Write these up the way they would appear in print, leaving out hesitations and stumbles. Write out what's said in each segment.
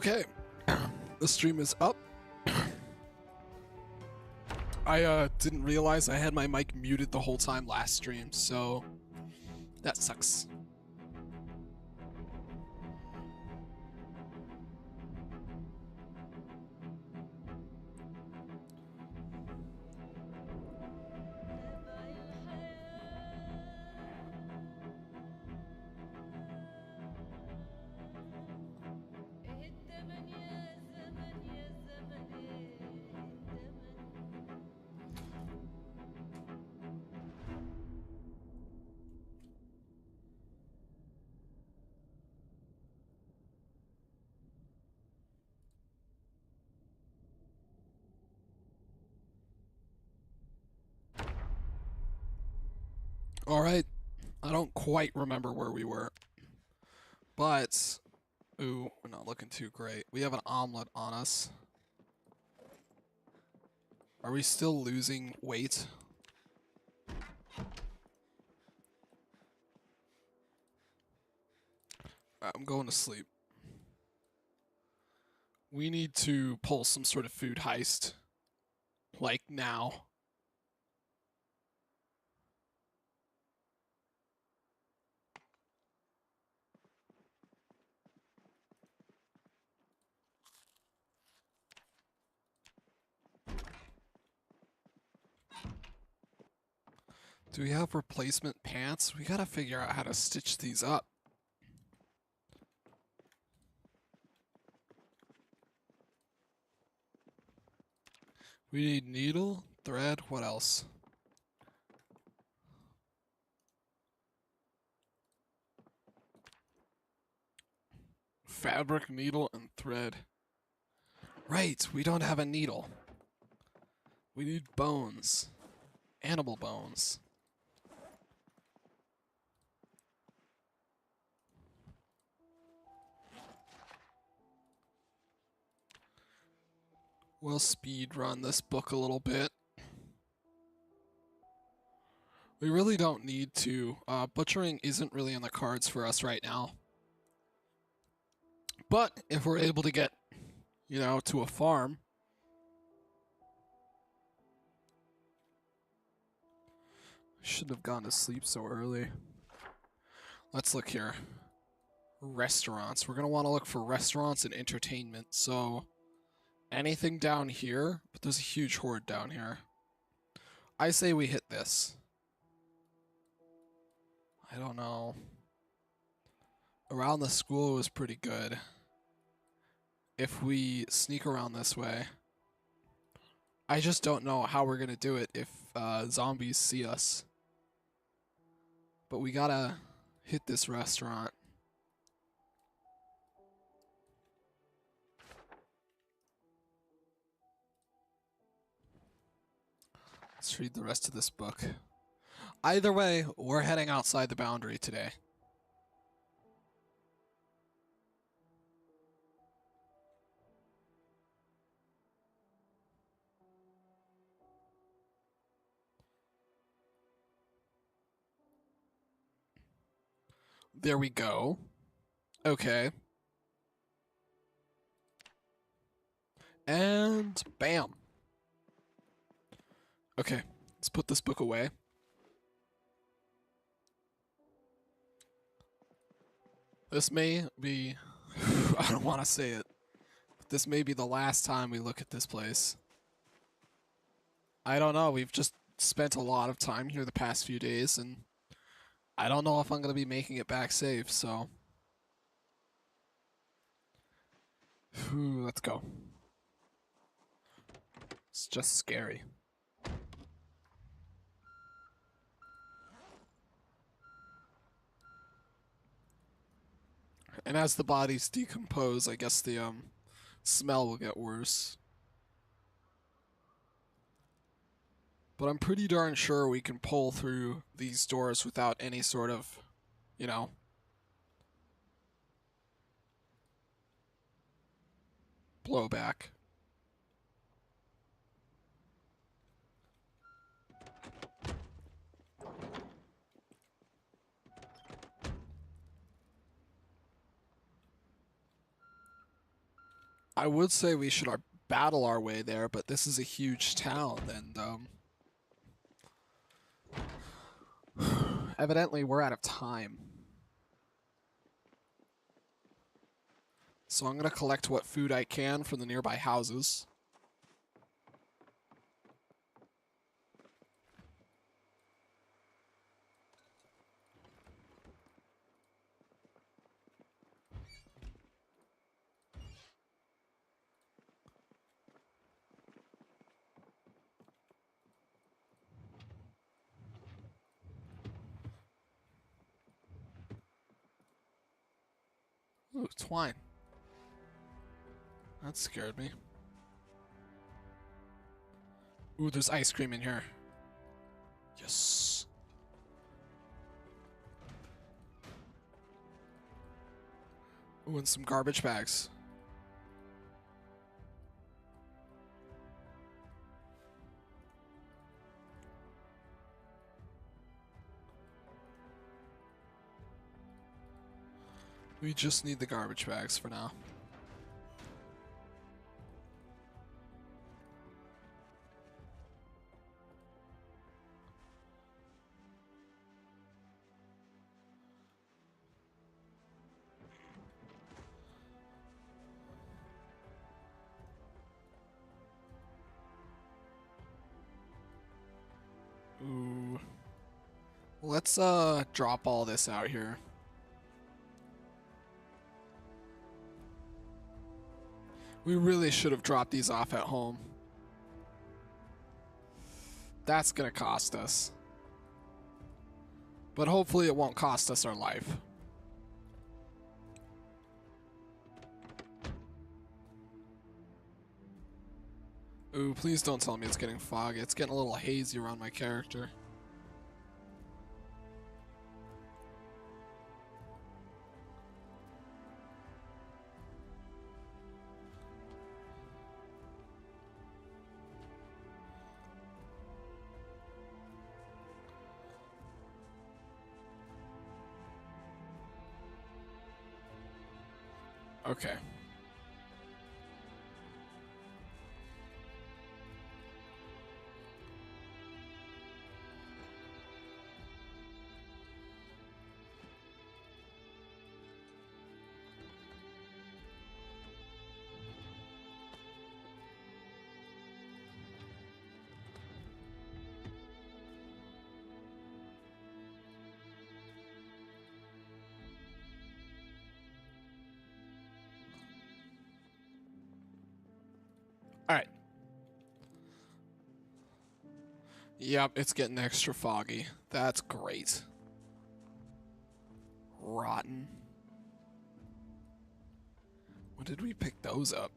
Okay, the stream is up. I didn't realize I had my mic muted the whole time last stream, so that sucks. Alright, I don't quite remember where we were, but, ooh, we're not looking too great. We have an omelet on us. Are we still losing weight? I'm going to sleep. We need to pull some sort of food heist. Like now. Do we have replacement pants? We gotta figure out how to stitch these up. We need needle, thread, what else? Fabric, needle, and thread. Right, we don't have a needle. We need bones. Animal bones. We'll speed run this book a little bit. We really don't need to. Butchering isn't really in the cards for us right now. But if we're able to get, to a farm. Shouldn't have gone to sleep so early. Let's look here. Restaurants. We're going to want to look for restaurants and entertainment. So, anything down here? But there's a huge horde down here. I say we hit this. I don't know. Around the school was pretty good. If we sneak around this way. I just don't know how we're going to do it if zombies see us. But we gotta hit this restaurant. Let's read the rest of this book. Either way, we're heading outside the boundary today. There we go. Okay. And bam. Okay, let's put this book away. This may be... I don't want to say it. But this may be the last time we look at this place. I don't know, we've just spent a lot of time here the past few days, and I don't know if I'm going to be making it back safe, so... Let's go. It's just scary. And as the bodies decompose, I guess the smell will get worse. But I'm pretty darn sure we can pull through these doors without any sort of, blowback. I would say we should battle our way there, but this is a huge town, and evidently we're out of time. So I'm gonna collect what food I can from the nearby houses. Ooh, twine. That scared me. Ooh, there's ice cream in here. Yes. Ooh, and some garbage bags. We just need the garbage bags for now. Ooh. Let's drop all this out here. We really should have dropped these off at home. That's gonna cost us. But hopefully it won't cost us our life. Ooh, please don't tell me it's getting foggy. It's getting a little hazy around my character. Okay. Alright. Yep, it's getting extra foggy. That's great. Rotten. When did we pick those up?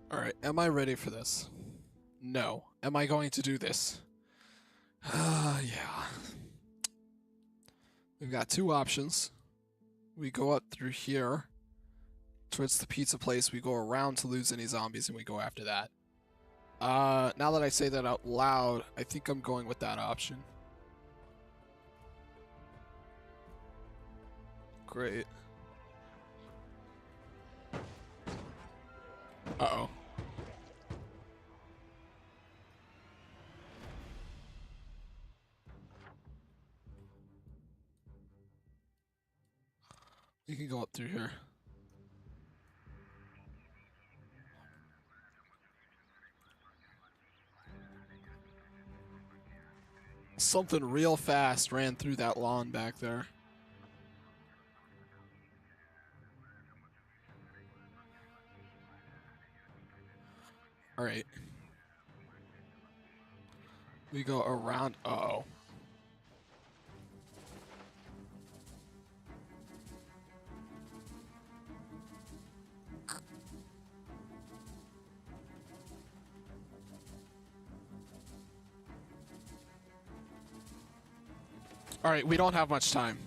Alright, am I ready for this? No. Am I going to do this? Yeah. We've got two options. We go up through here towards the pizza place. We go around to lose any zombies, and we go after that. Now that I say that out loud, I think I'm going with that option. Great. Uh-oh. You can go up through here. Something real fast ran through that lawn back there. Alright. We go around. Uh-oh. Alright, we don't have much time.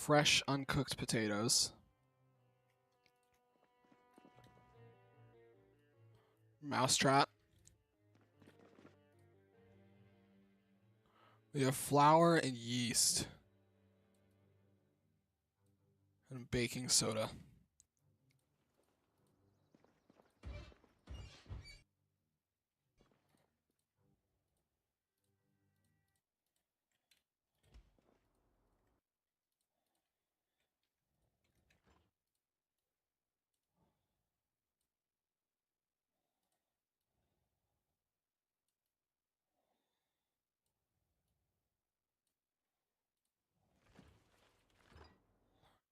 fresh uncooked potatoes. Mousetrap. We have flour and yeast. And baking soda.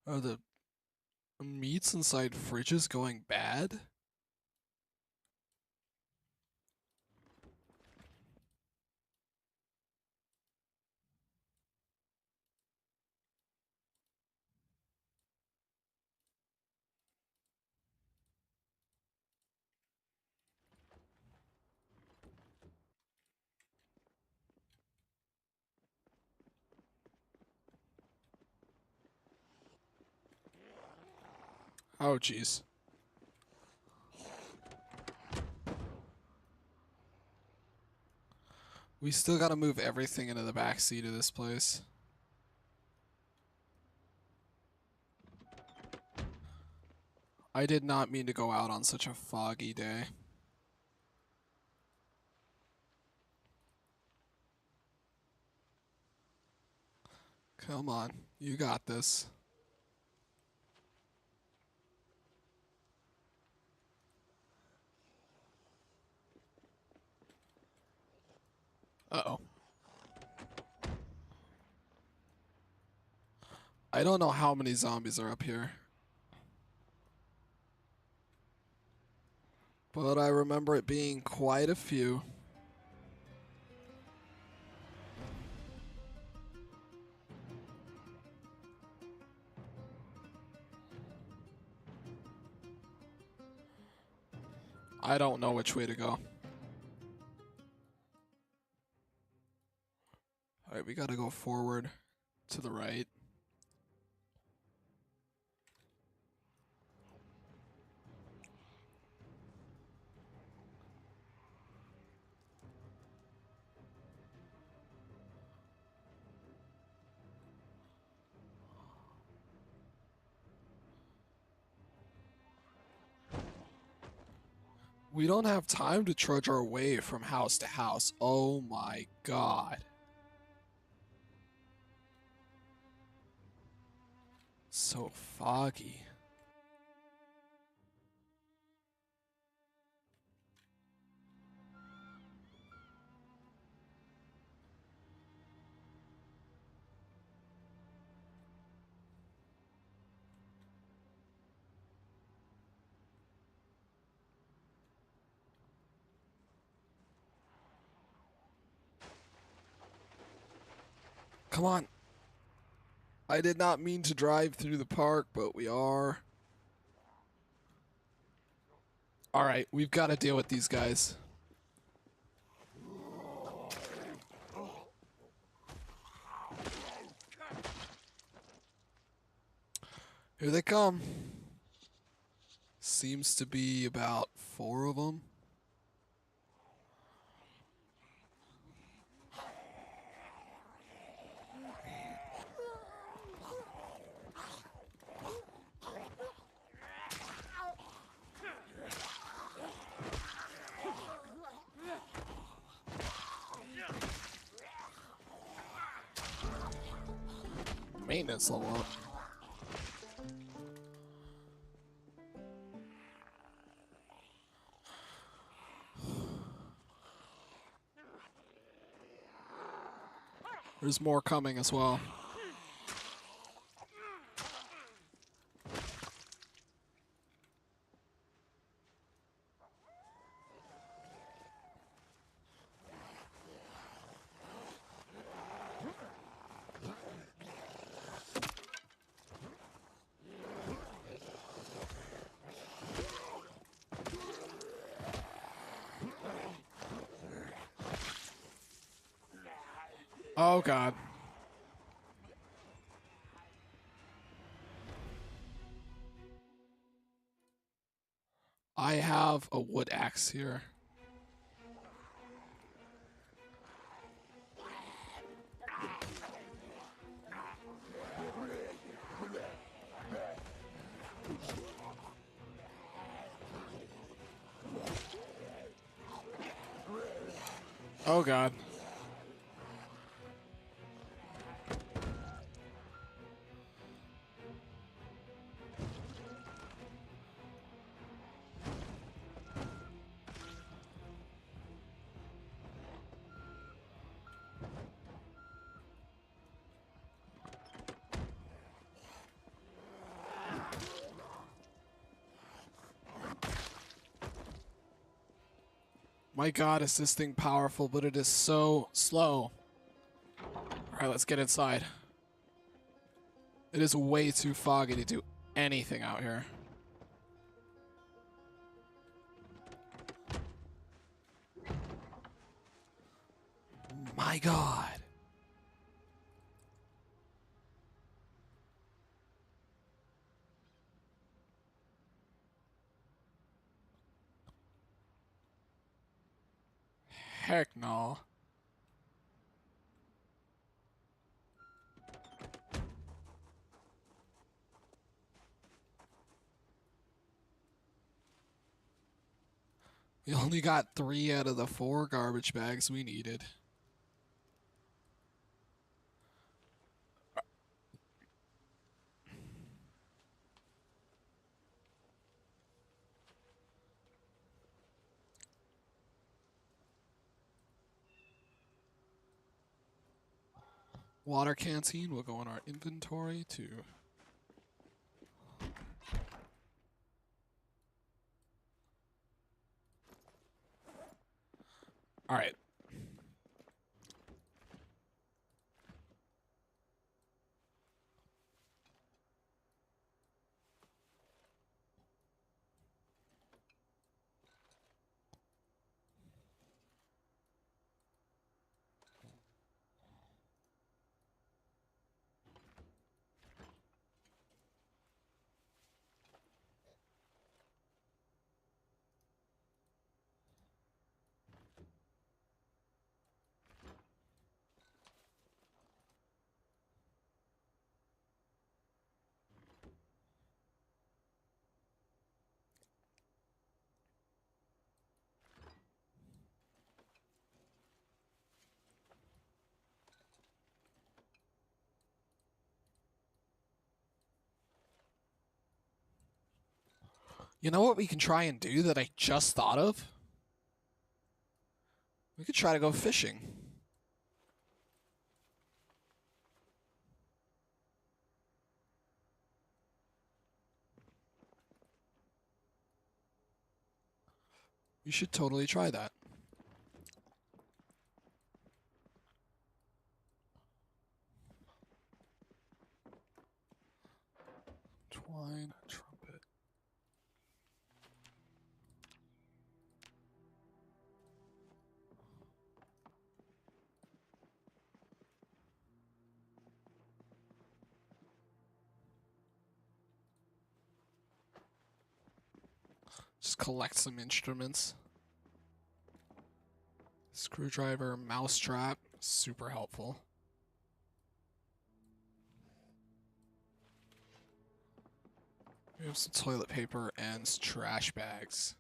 Are the meats inside fridges going bad? Oh, jeez. We still gotta move everything into the back seat of this place. I did not mean to go out on such a foggy day. Come on, you got this. Uh-oh. I don't know how many zombies are up here. But I remember it being quite a few. I don't know which way to go. Alright, we gotta go forward to the right. We don't have time to trudge our way from house to house. Oh my god. So foggy. Come on. I did not mean to drive through the park, but we are. Alright, we've got to deal with these guys. Here they come. Seems to be about 4 of them. Maintenance level up. There's more coming as well. Oh god. have a wood axe here. Oh god. My god, is this thing powerful, but it is so slow. Alright, let's get inside. It is way too foggy to do anything out here. My god. Heck no. We only got 3 out of the 4 garbage bags we needed. Water canteen will go in our inventory too. Alright. You know what we can try and do that I just thought of? We could try to go fishing. We should totally try that. Twine, trumpet. Just collect some instruments. Screwdriver, mousetrap, super helpful. We have some toilet paper and trash bags.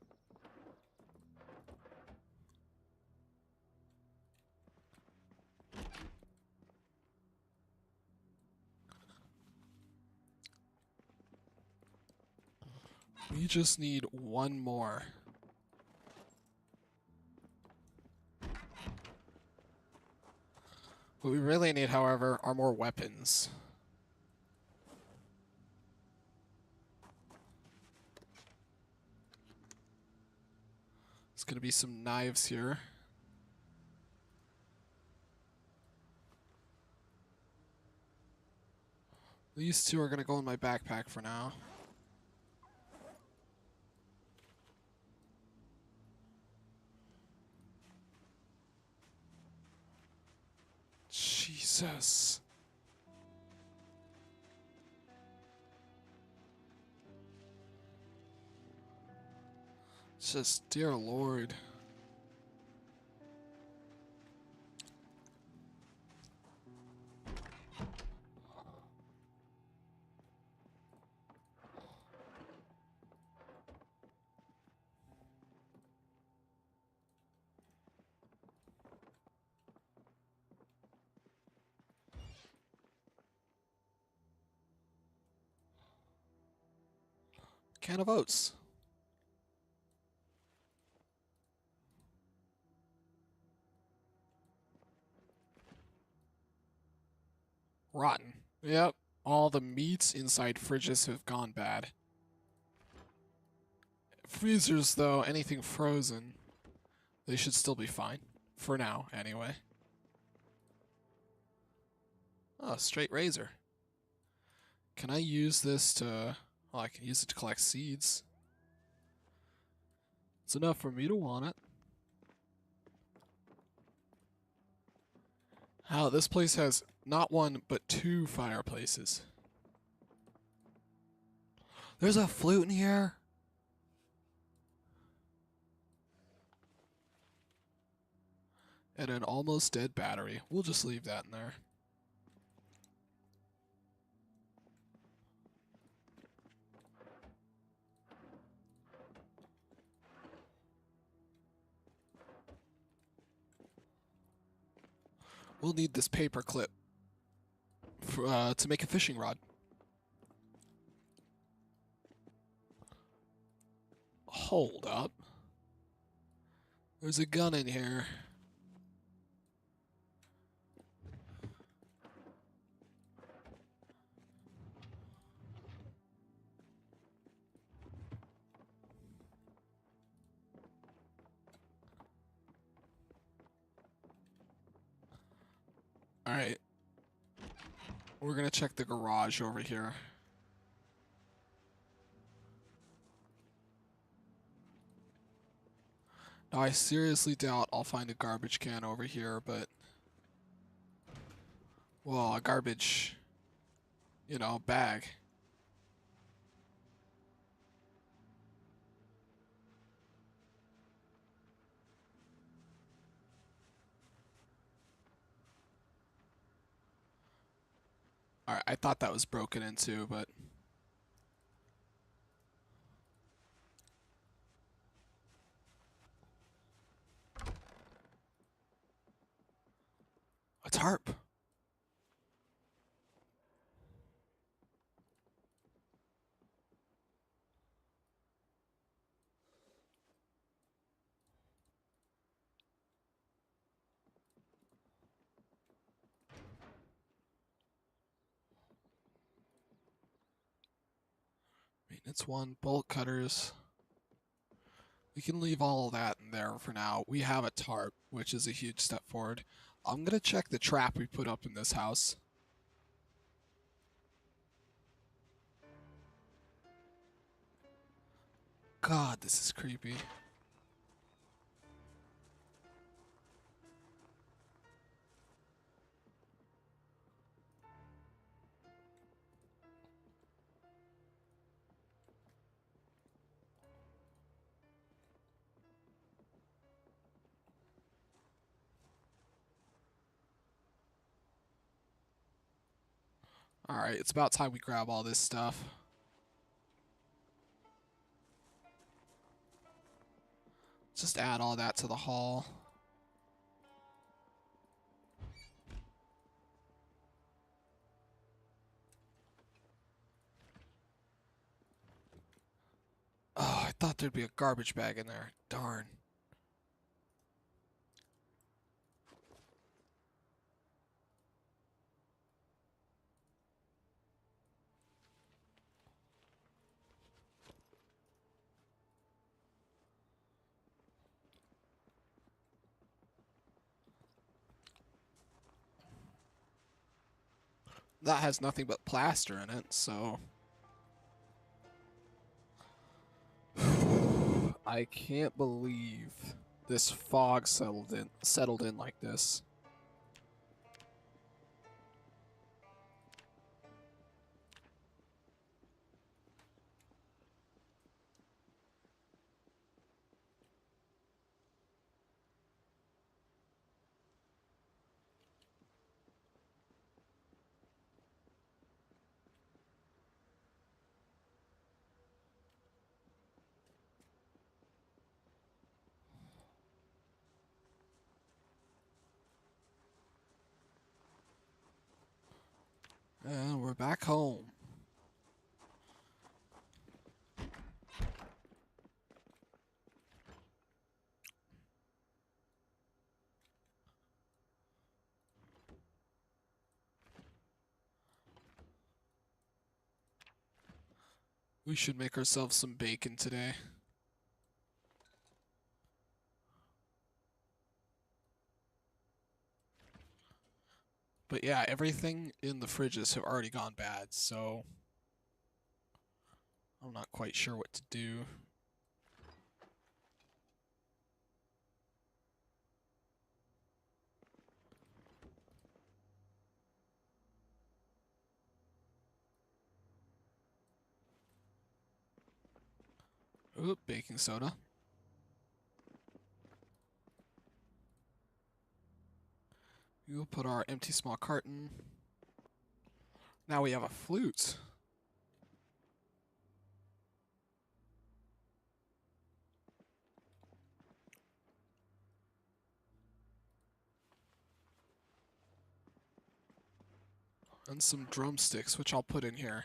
We just need one more. What we really need, however, are more weapons. There's gonna be some knives here. These 2 are gonna go in my backpack for now. Jesus. Just, dear Lord. Can of oats. Rotten. Yep. All the meats inside fridges have gone bad. Freezers, though, anything frozen, they should still be fine. For now, anyway. Oh, straight razor. Can I use this to... Oh, I can use it to collect seeds. It's enough for me to want it. Oh, this place has not one, but 2 fireplaces. There's a flute in here. And an almost dead battery. We'll just leave that in there. We'll need this paper clip for, to make a fishing rod. Hold up. There's a gun in here. Alright. We're gonna check the garage over here. Now, I seriously doubt I'll find a garbage can over here, but... Well, a garbage... You know, bag. Alright, I thought that was broken into, but... A tarp! Maintenance 1, bolt cutters. We can leave all of that in there for now. We have a tarp, which is a huge step forward. I'm gonna check the trap we put up in this house. God, this is creepy. Alright, it's about time we grab all this stuff. Just add all that to the haul. Oh, I thought there'd be a garbage bag in there. Darn. That has nothing but plaster in it, so... I can't believe this fog settled in like this. We're back home. We should make ourselves some bacon today. But yeah, everything in the fridges have already gone bad, so I'm not quite sure what to do. Oop, baking soda. We'll put our empty small carton. Now we have a flute. And some drumsticks, which I'll put in here.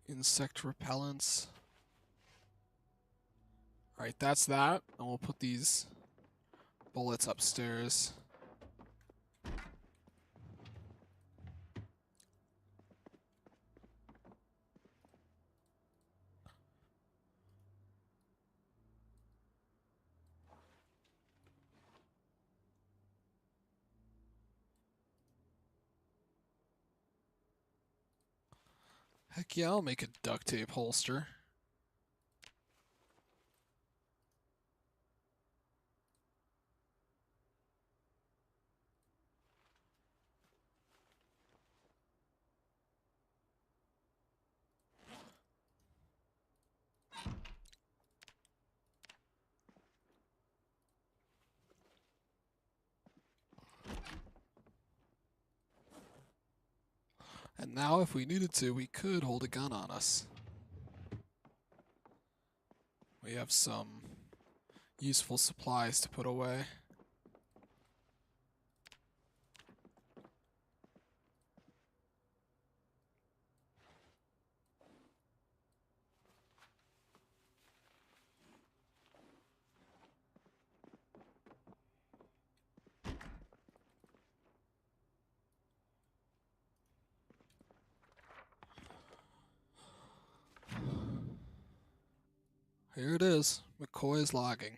Insect repellents. Alright, that's that. And we'll put these bullets upstairs. Heck yeah, I'll make a duct tape holster. And now, if we needed to, we could hold a gun on us. We have some useful supplies to put away. Here it is, McCoy's logging.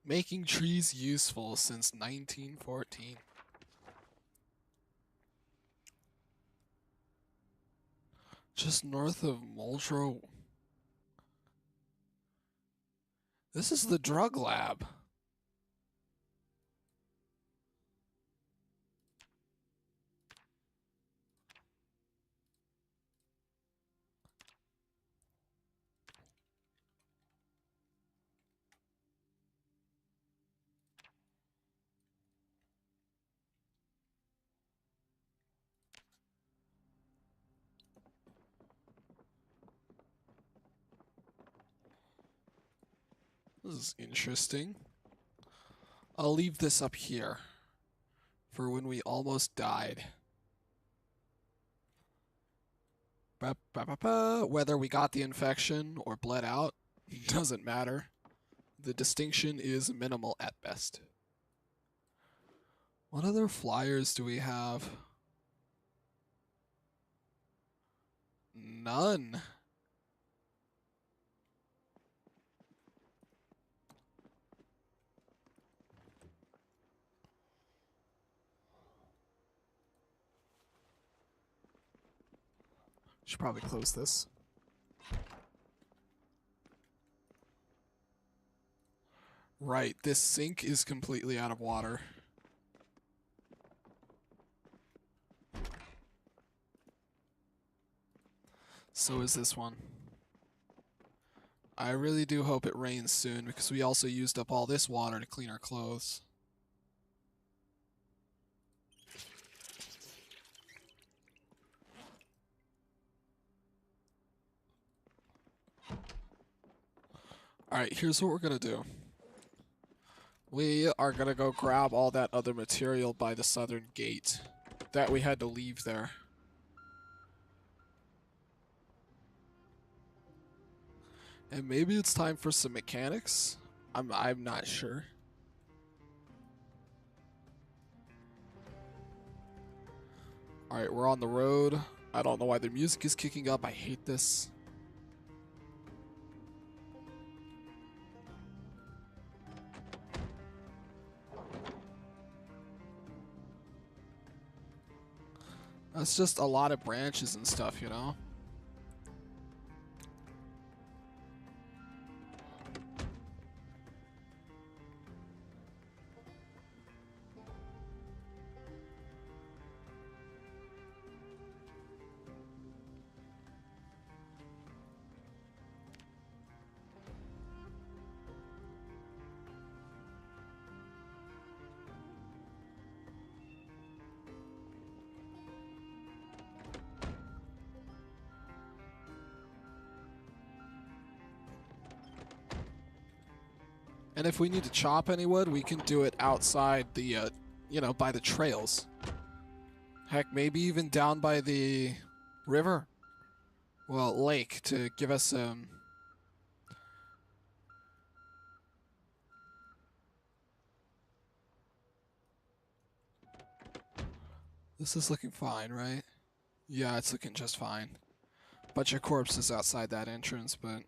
Making trees useful since 1914. Just north of Muldrow. This is the drug lab. This is interesting. I'll leave this up here for when we almost died. Whether we got the infection or bled out doesn't matter. The distinction is minimal at best. What other flyers do we have? None. Should probably close this. Right, this sink is completely out of water. So is this one. I really do hope it rains soon because we also used up all this water to clean our clothes. Alright, here's what we're gonna do. We are gonna go grab all that other material by the southern gate that we had to leave there. And maybe it's time for some mechanics? I'm not sure. Alright, we're on the road. I don't know why the music is kicking up. I hate this. That's just a lot of branches and stuff, you know? And if we need to chop any wood, we can do it outside the, you know, by the trails. Heck, maybe even down by the river. Well, lake, to give us, This is looking fine, right? Yeah, it's looking just fine. Bunch of corpses outside that entrance, but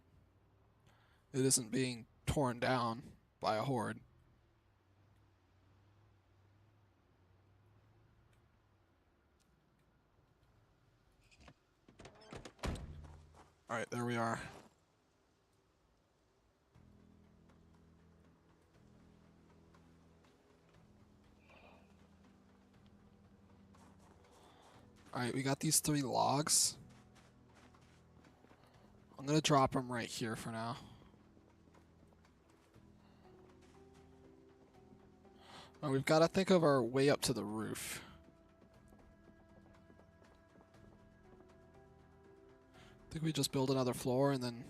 it isn't being torn down by a horde. Alright, there we are. Alright, we got these 3 logs. I'm gonna drop them right here for now. Now we've got to think of our way up to the roof. I think we just build another floor and then,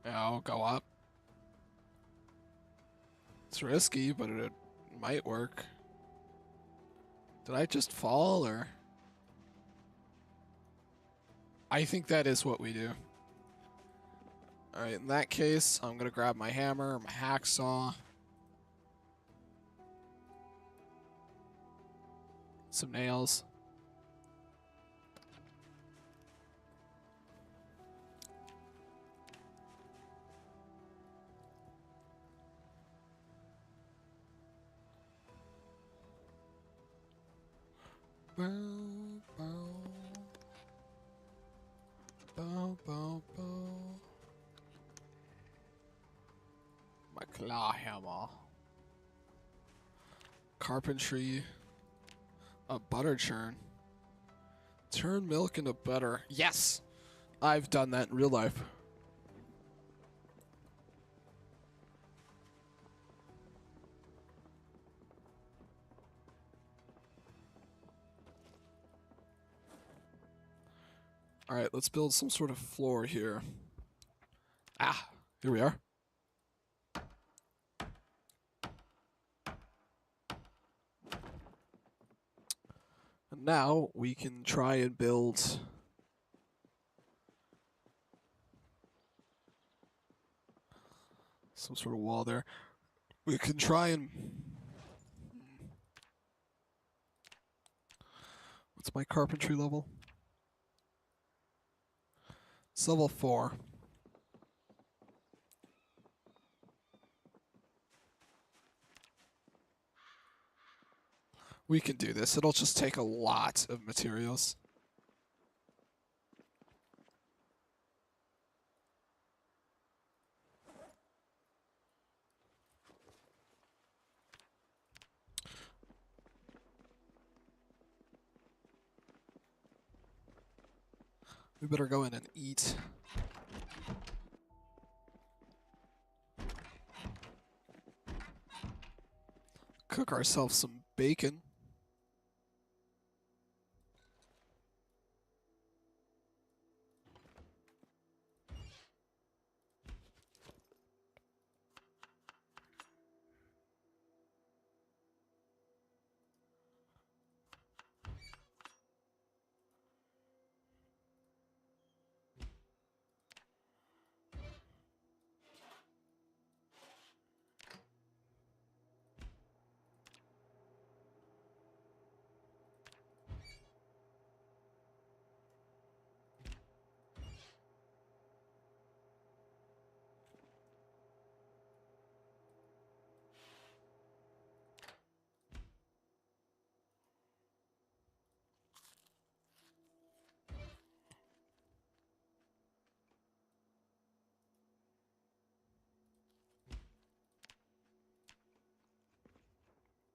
you know, go up. It's risky, but it might work. Did I just fall, or? I think that is what we do. Alright, in that case, I'm gonna grab my hammer, my hacksaw. Some nails. Bow, bow. Bow, bow, bow. My claw hammer. Carpentry. A butter churn. Turn milk into butter. Yes! I've done that in real life. Alright, let's build some sort of floor here. Ah, here we are. And now we can try and build some sort of wall there. We can try and... What's my carpentry level? It's level 4. We can do this. It'll just take a lot of materials. We better go in and eat. Cook ourselves some bacon.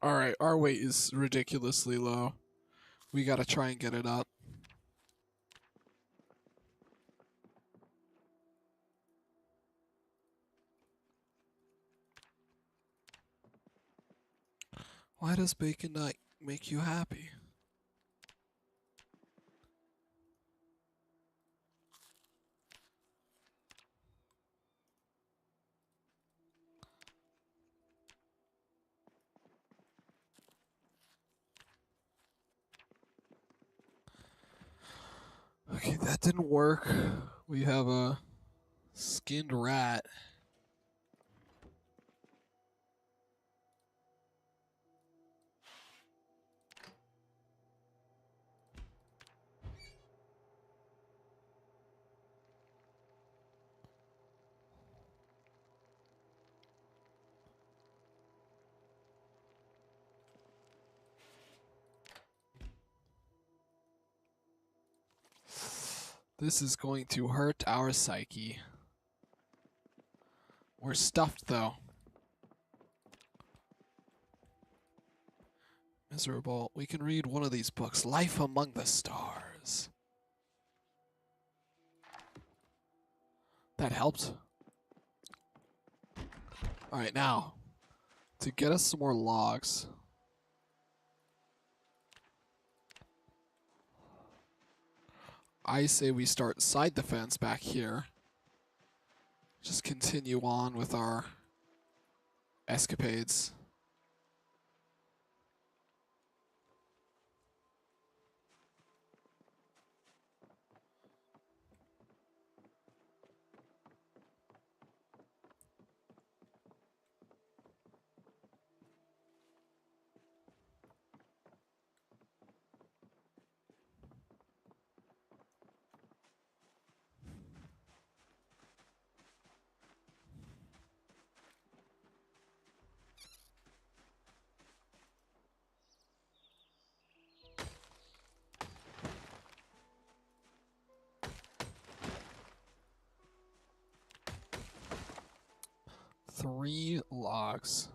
Alright, our weight is ridiculously low. We gotta try and get it up. Why does bacon not make you happy? Okay, that didn't work. We have a skinned rat. This is going to hurt our psyche. We're stuffed, though. Miserable. We can read one of these books. Life Among the Stars. That helped. Alright, now, to get us some more logs, I say we start side the fence back here. Just continue on with our escapades. Three logs.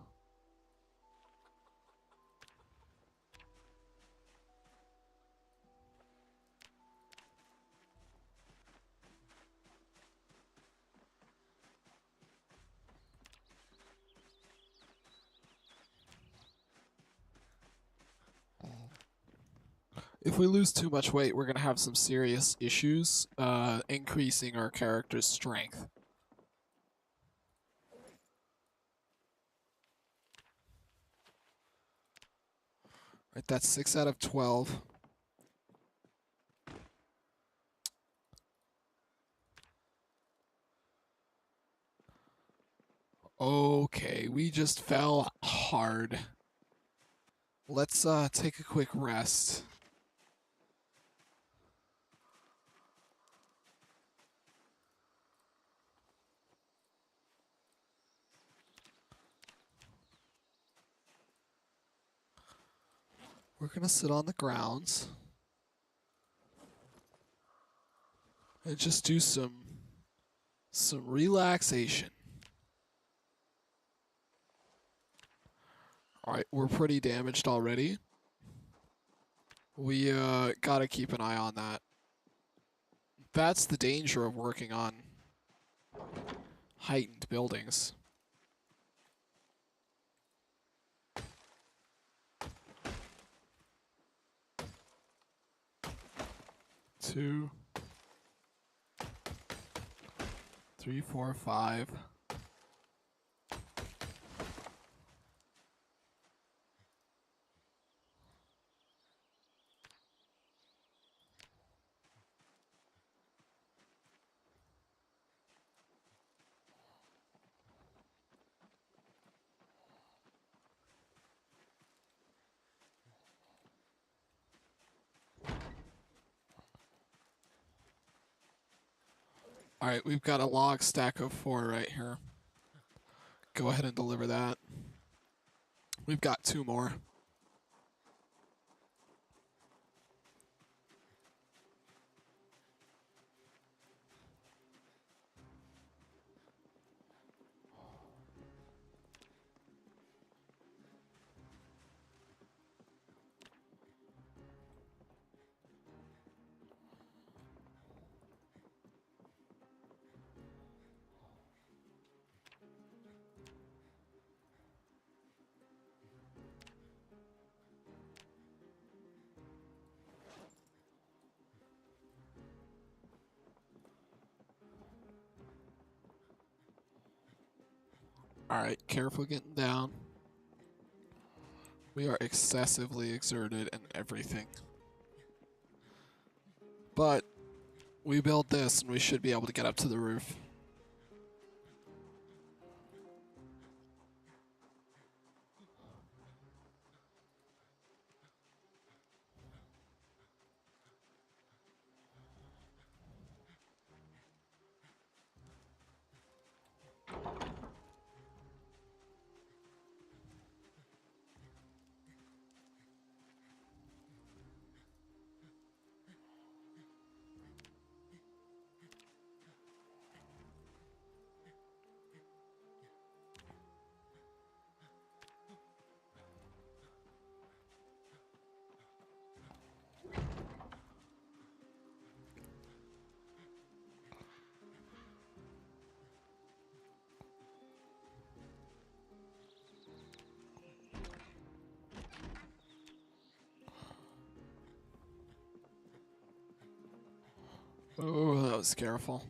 If we lose too much weight, we're going to have some serious issues increasing our character's strength. Right, that's 6 out of 12. Okay, we just fell hard. Let's take a quick rest. We're gonna sit on the grounds and just do some relaxation. Alright, we're pretty damaged already. We gotta keep an eye on that. That's the danger of working on heightened buildings. Two, three, four, five. All right, we've got a log stack of 4 right here. Go ahead and deliver that. We've got 2 more. All right, careful getting down. We are excessively exerted and everything. But we build this and we should be able to get up to the roof. Oh, that was careful.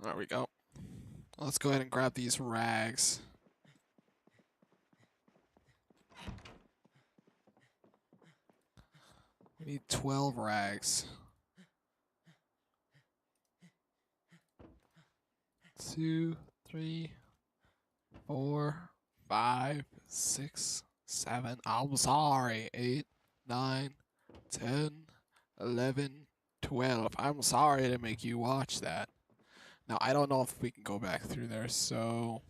There we go. Let's go ahead and grab these rags. We need 12 rags. 2, 3, 4, 5, 6, 7. I'm sorry. 8, 9, 10, 11, 12. I'm sorry to make you watch that. Now, I don't know if we can go back through there, so...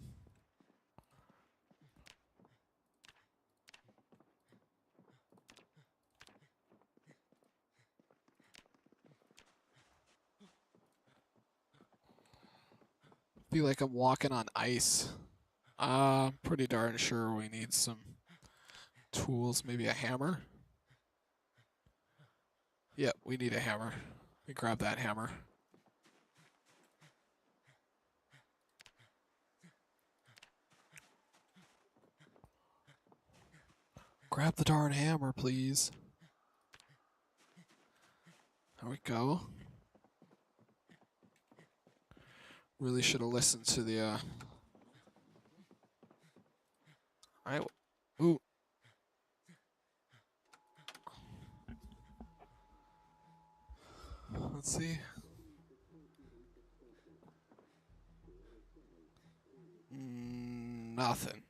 feel like I'm walking on ice. Pretty darn sure we need some tools, maybe a hammer. Yep, we need a hammer. We grab that hammer. Grab the darn hammer, please. There we go. Really should have listened to the, Ooh. Let's see. Nothing.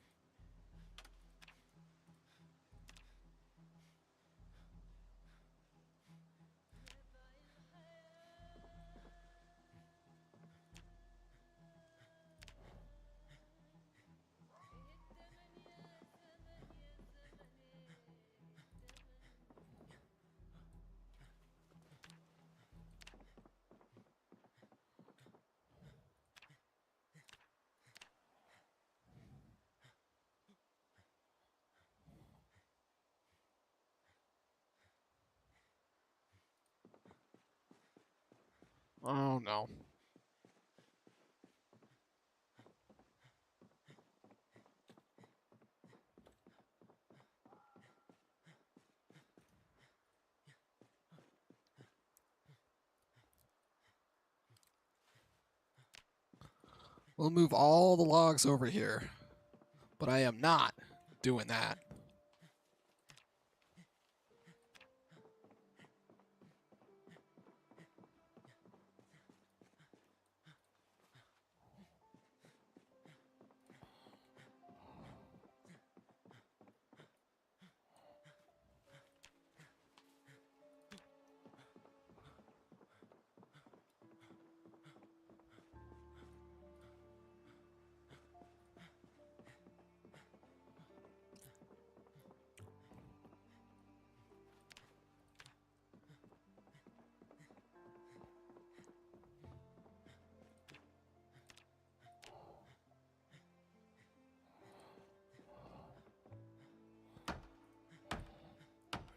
Oh no. We'll move all the logs over here. But I am not doing that.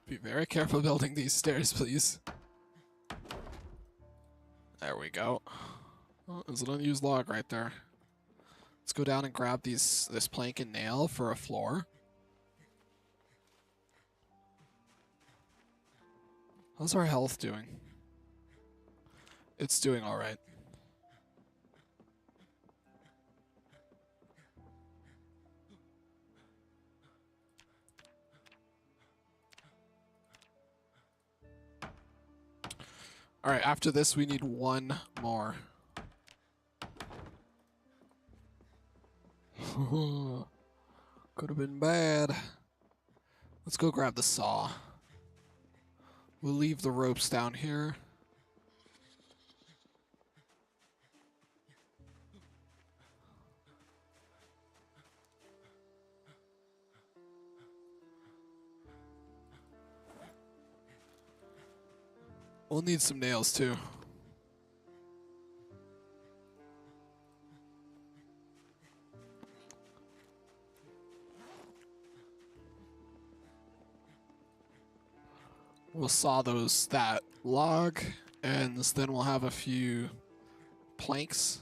Be very careful building these stairs, please. There we go. Oh, there's an unused log right there. Let's go down and grab this plank and nail for a floor. How's our health doing? It's doing all right. All right, after this, we need one more. Could have been bad. Let's go grab the saw. We'll leave the ropes down here. We'll need some nails too. We'll saw that log, and then we'll have a few planks.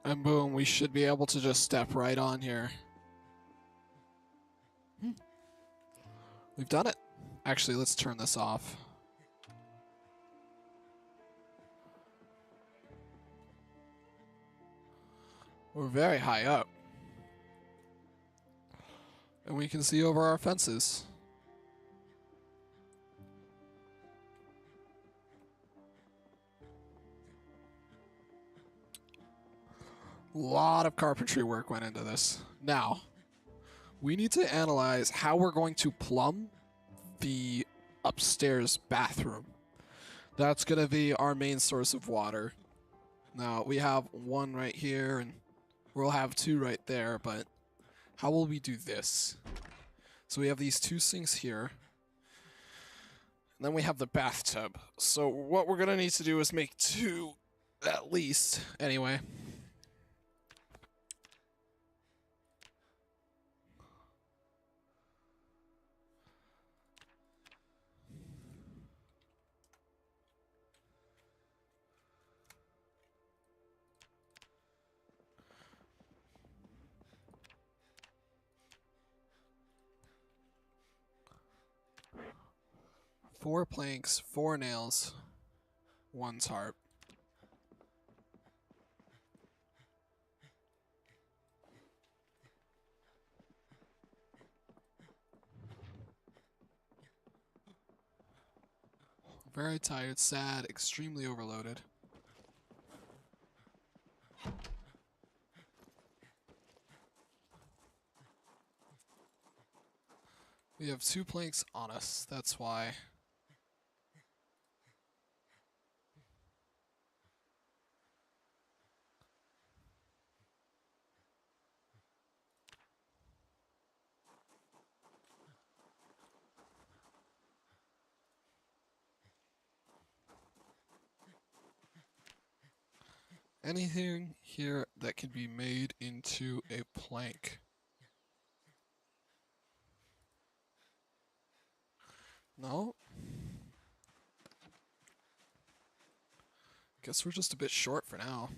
And boom, we should be able to just step right on here. We've done it. Actually, let's turn this off. We're very high up. And we can see over our fences. A lot of carpentry work went into this. Now, we need to analyze how we're going to plumb the upstairs bathroom. That's going to be our main source of water. Now, we have one right here, and we'll have two right there, but how will we do this? So we have these two sinks here. And then we have the bathtub. So what we're going to need to do is make two, at least, anyway. Four planks, four nails, one tarp. Very tired, sad, extremely overloaded. We have two planks on us, that's why. Anything here that can be made into a plank? No? Guess we're just a bit short for now.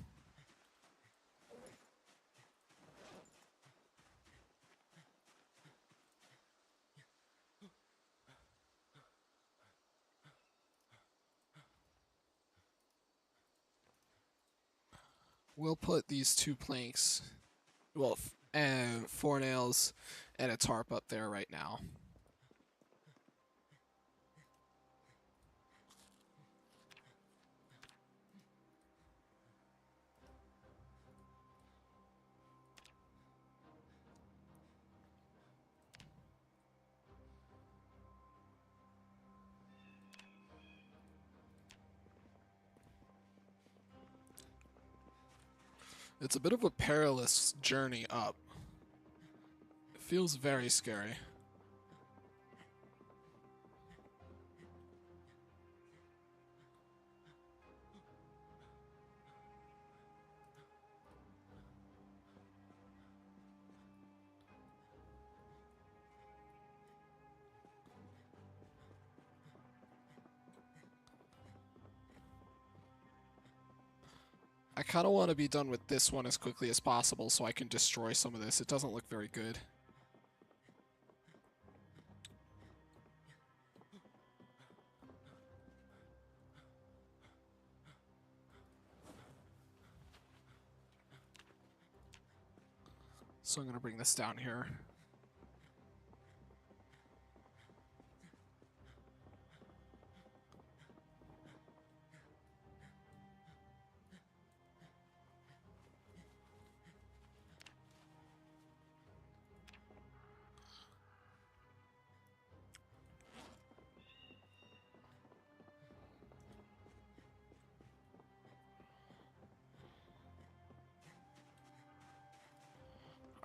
We'll put these 2 planks, well, and 4 nails and a tarp up there right now. It's a bit of a perilous journey up. It feels very scary. I kind of want to be done with this one as quickly as possible so I can destroy some of this. It doesn't look very good. So I'm going to bring this down here.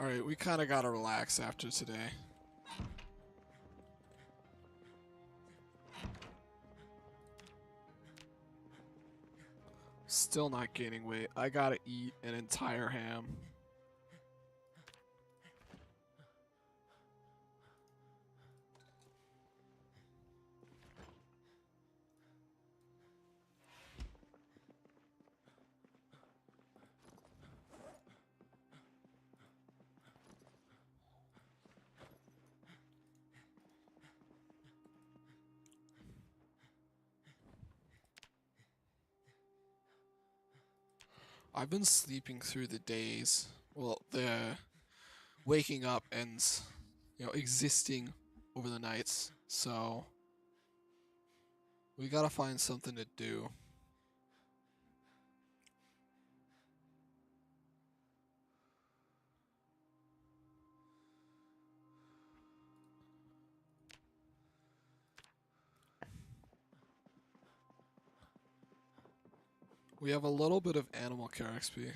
Alright, we kind of got to relax after today. Still not gaining weight. I gotta eat an entire ham. I've been sleeping through the days. Well, the waking up and, existing over the nights. So, we gotta find something to do. We have a little bit of animal care XP.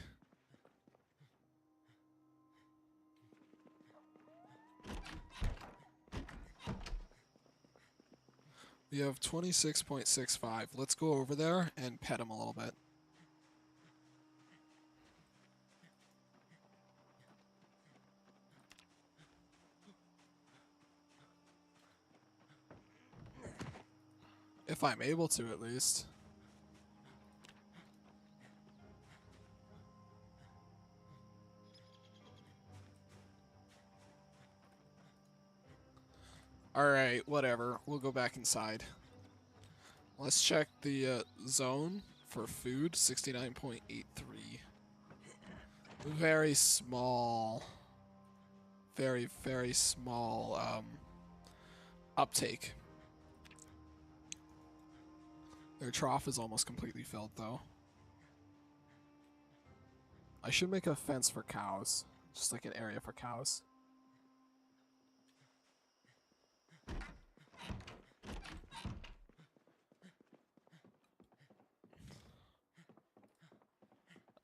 We have 26.65. Let's go over there and pet him a little bit. If I'm able to, at least. Alright, whatever. We'll go back inside. Let's check the zone for food. 69.83. Very small. Very, very small uptake. Their trough is almost completely filled, though. I should make a fence for cows. Just like an area for cows.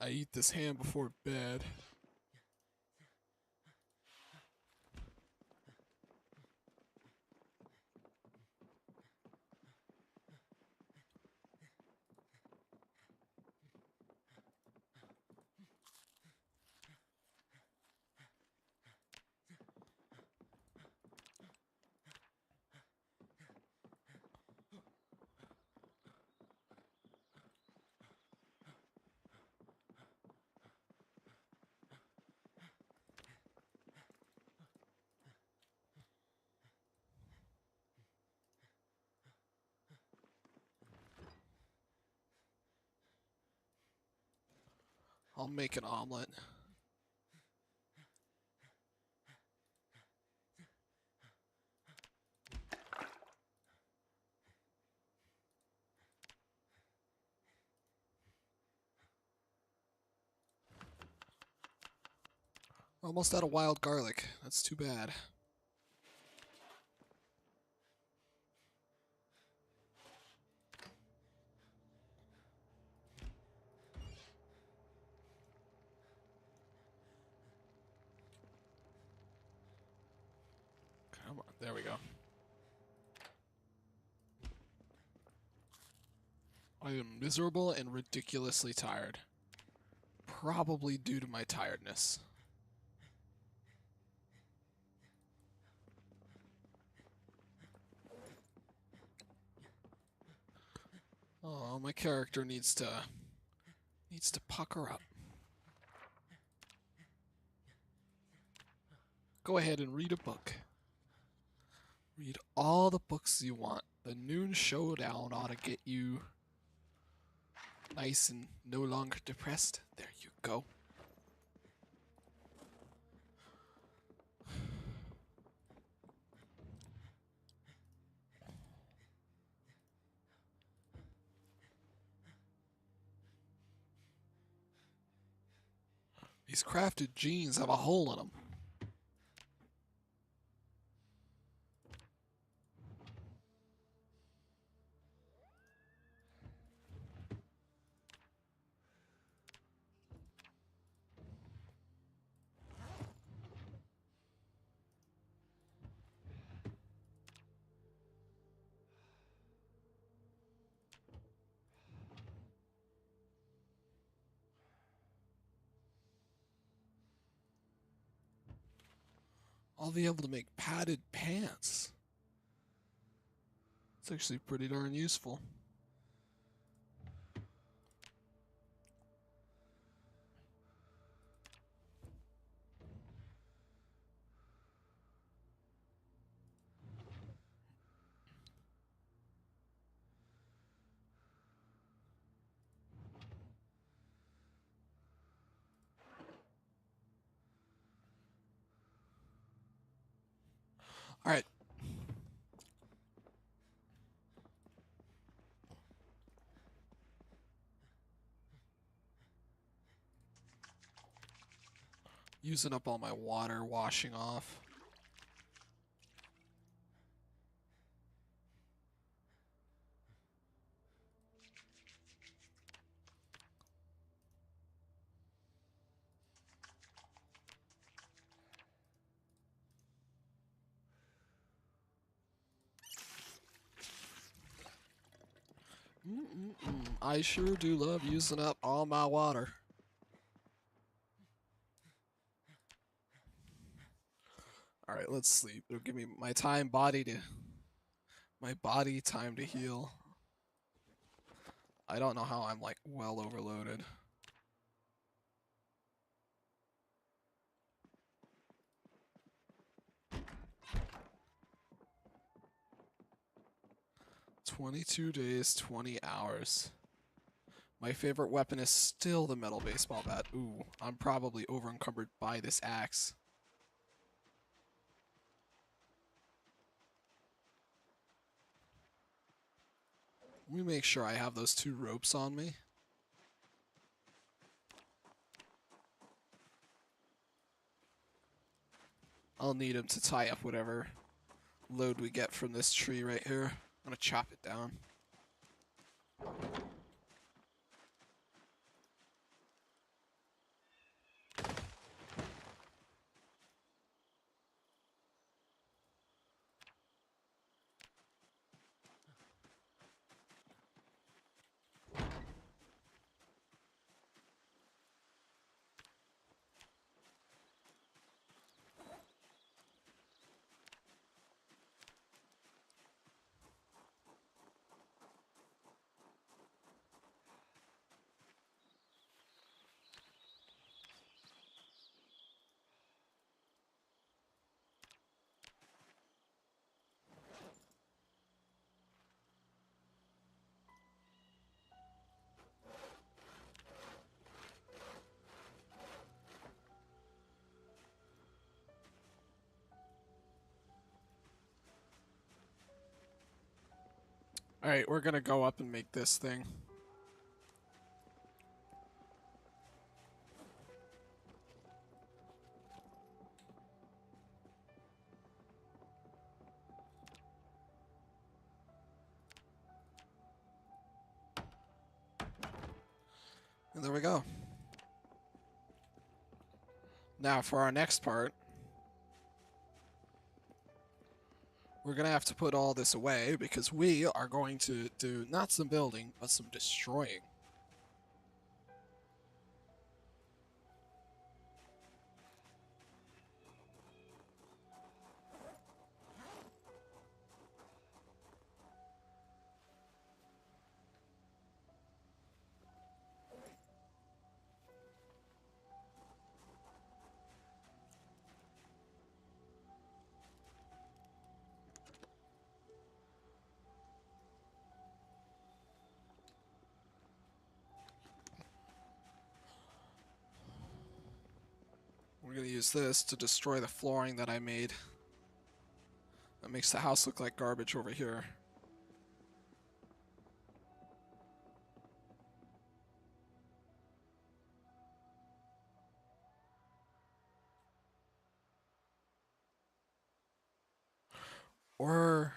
I eat this ham before bed. I'll make an omelet. Almost out of wild garlic. That's too bad. Come on, there we go. I am miserable and ridiculously tired. Probably due to my tiredness. Oh, my character needs to pucker up. Go ahead and read a book. Read all the books you want. The Noon Showdown ought to get you nice and no longer depressed. There you go. These crafted jeans have a hole in them. I'll be able to make padded pants. It's actually pretty darn useful. All right. Using up all my water, washing off. I sure do love using up all my water. All right, let's sleep. It'll give me my body time to heal. I don't know how I'm like well overloaded. "22 days, 20 hours. My favorite weapon is still the metal baseball bat. Ooh, I'm probably over encumbered by this axe. Let me make sure I have those 2 ropes on me. I'll need them to tie up whatever load we get from this tree right here. I'm gonna chop it down. Alright, we're gonna go up and make this thing. And there we go. Now for our next part, we're gonna have to put all this away because we are going to do not some building, but some destroying. We're gonna use this to destroy the flooring that I made. That makes the house look like garbage over here. Or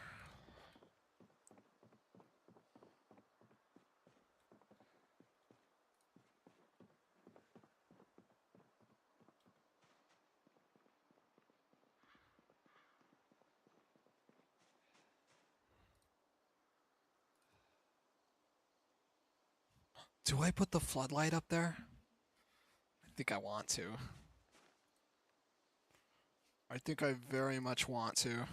do I put the floodlight up there? I think I want to. I think I very much want to.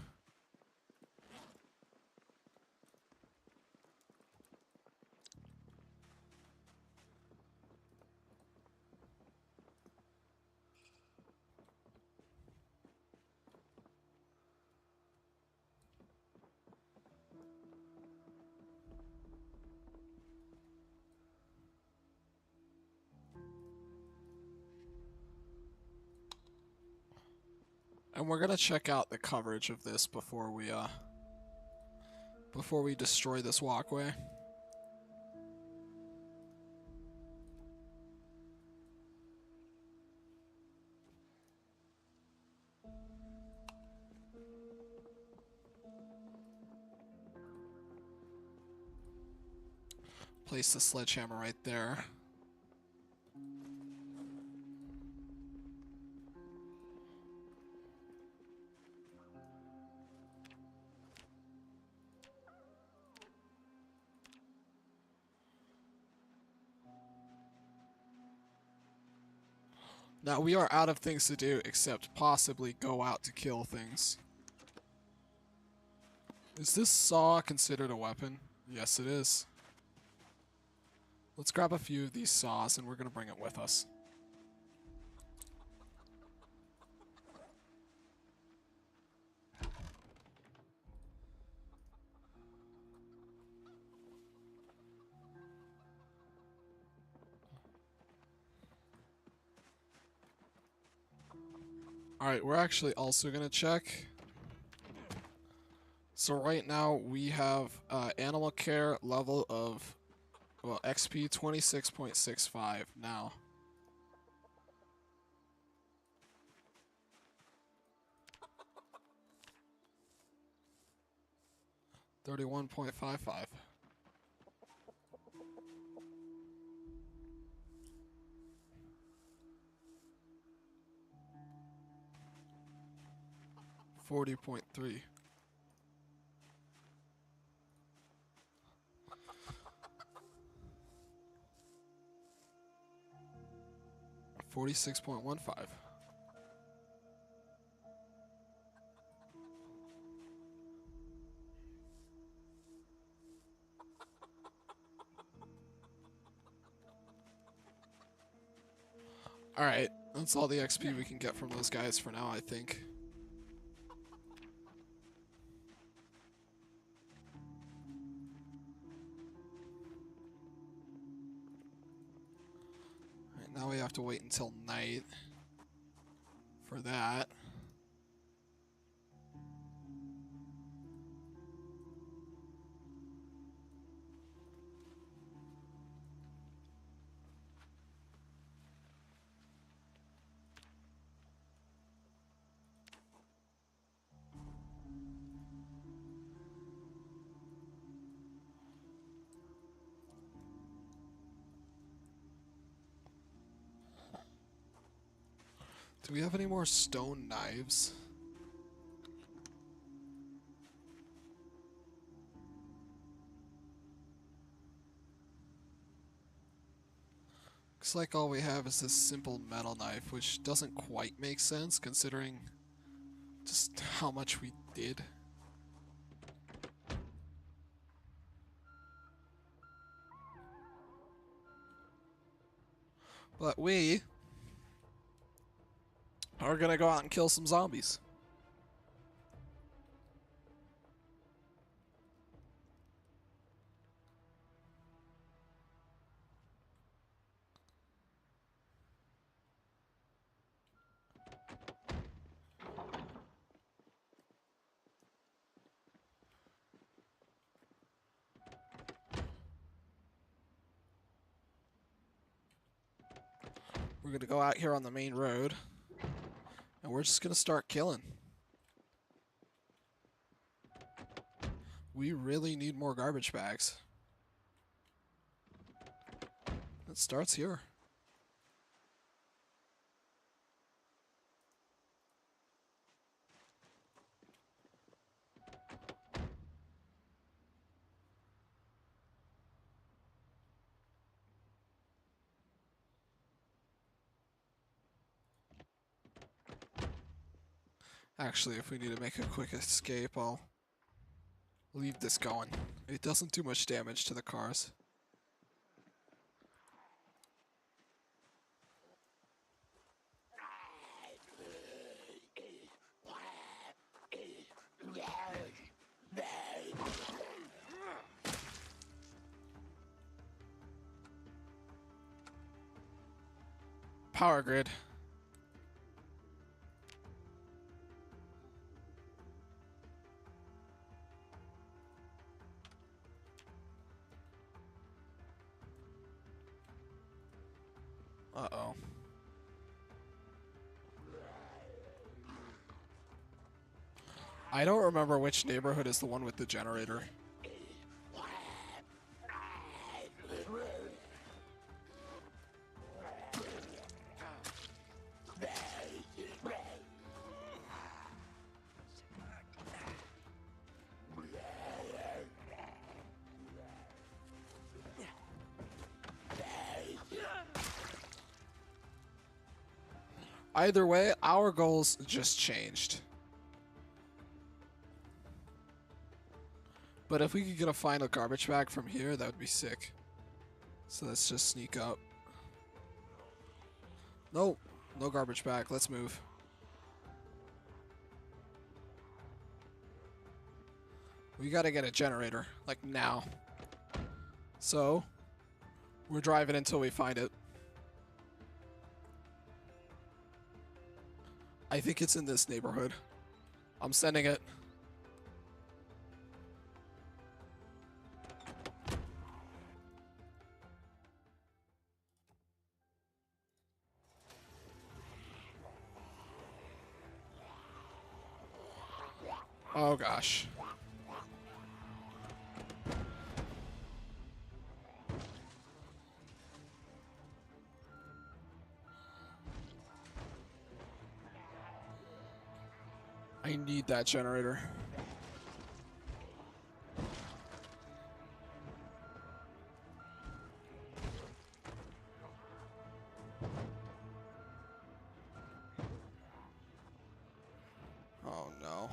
And we're gonna check out the coverage of this before we destroy this walkway. Place the sledgehammer right there. Now we are out of things to do except possibly go out to kill things. Is this saw considered a weapon? Yes, it is. Let's grab a few of these saws and we're gonna bring it with us. Alright, we're actually also gonna check. So right now we have animal care level of, well, XP 26.65 now. $31.55. $40.3. 46.15. Alright, that's all the XP we can get from those guys for now, I think. Alright, now we have to wait until night for that. Do we have any more stone knives? Looks like all we have is this simple metal knife, which doesn't quite make sense considering just how much we did. But we are gonna go out and kill some zombies. We're gonna go out here on the main road, and we're just gonna start killing. We really need more garbage bags. It starts here. Actually, if we need to make a quick escape, I'll leave this going. It doesn't do much damage to the cars. Power grid. Uh-oh. I don't remember which neighborhood is the one with the generator. Either way, our goals just changed. But if we could get a final garbage bag from here, that would be sick. So let's just sneak up. Nope, no garbage bag. Let's move. We gotta get a generator, like now. So, we're driving until we find it. I think it's in this neighborhood. I'm sending it. Oh gosh. I need that generator. Oh no.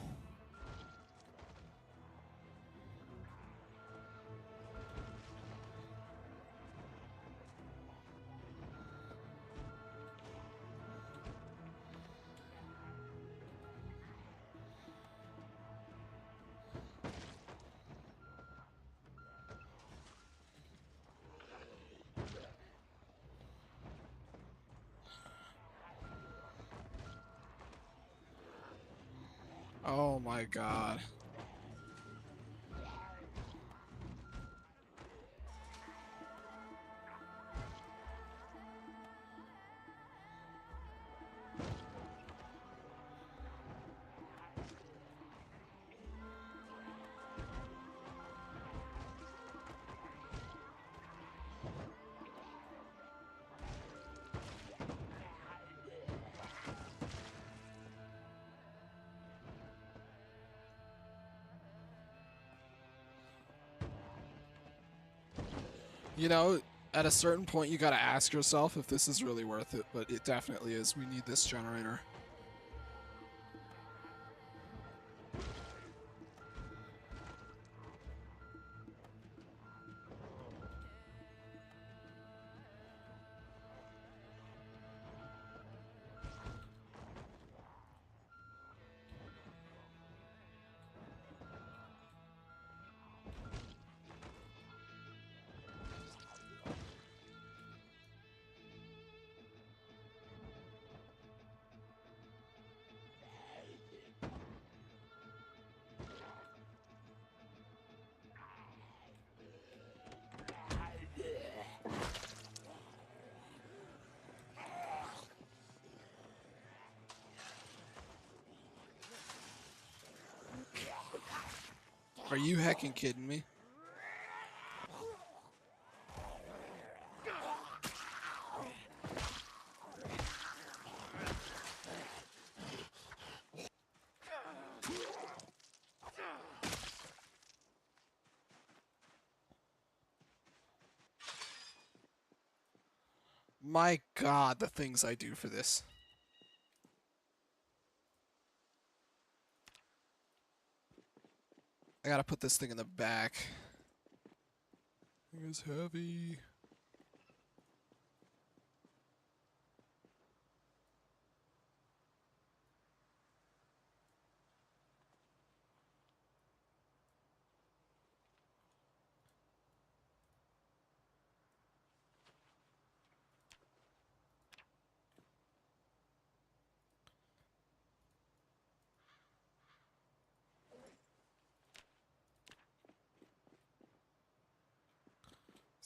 Oh my god. You know, at a certain point, you gotta ask yourself if this is really worth it, but it definitely is. We need this generator. Are you heckin' kidding me? My god, the things I do for this. I gotta put this thing in the back. Thing is heavy.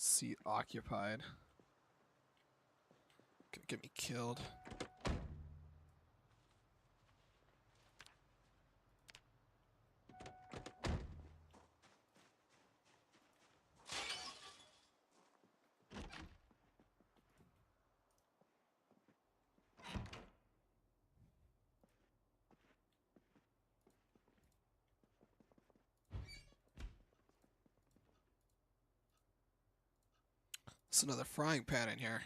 Seat occupied. Gonna get me killed. There's another frying pan in here.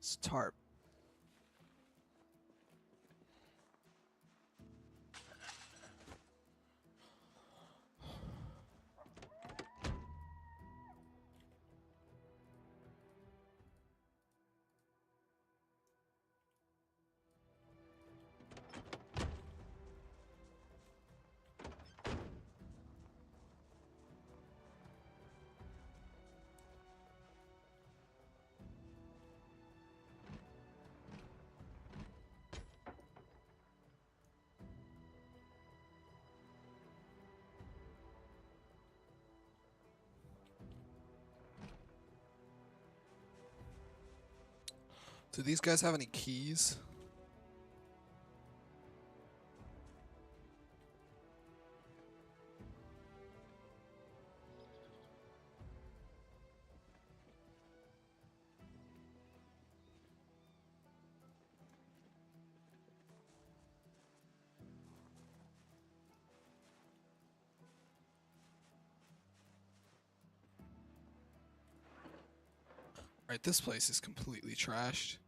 It's tarp. Do these guys have any keys? Alright, this place is completely trashed.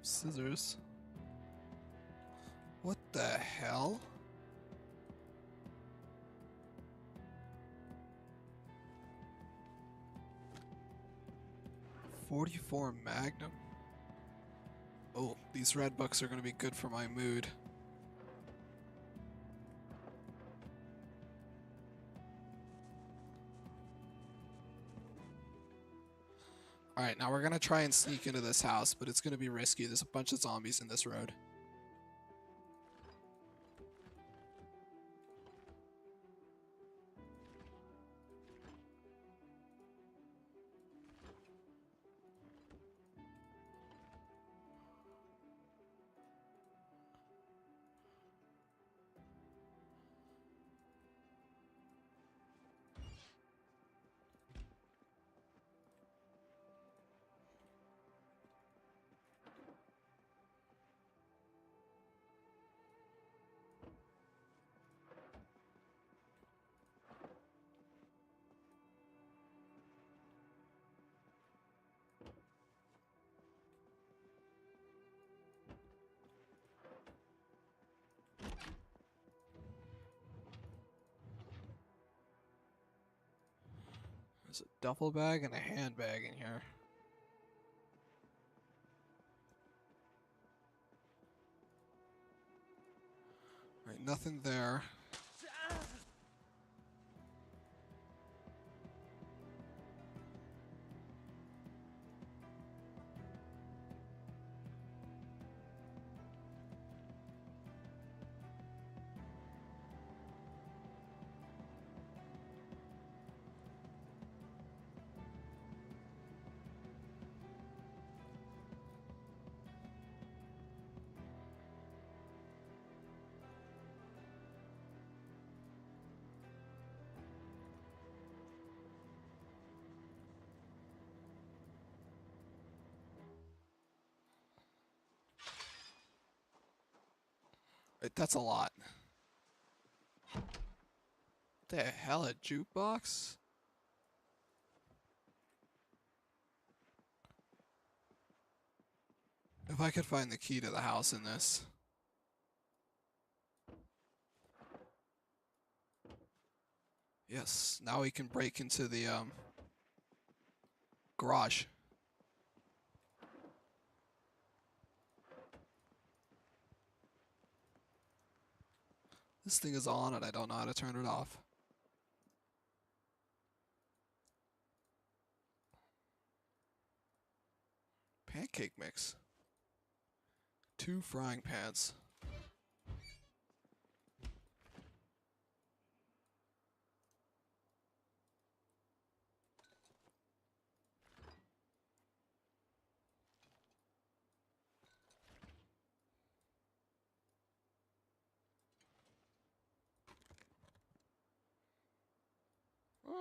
Scissors. What the hell? .44 Magnum. Oh, these red books are going to be good for my mood. Alright, now we're going to try and sneak into this house, but it's going to be risky. There's a bunch of zombies in this road. There's a duffel bag and a handbag in here. Right, nothing there. Right, that's a lot. The hell, a jukebox? If I could find the key to the house in this. Yes, now we can break into the garage. This thing is on and I don't know how to turn it off. Pancake mix. 2 frying pans.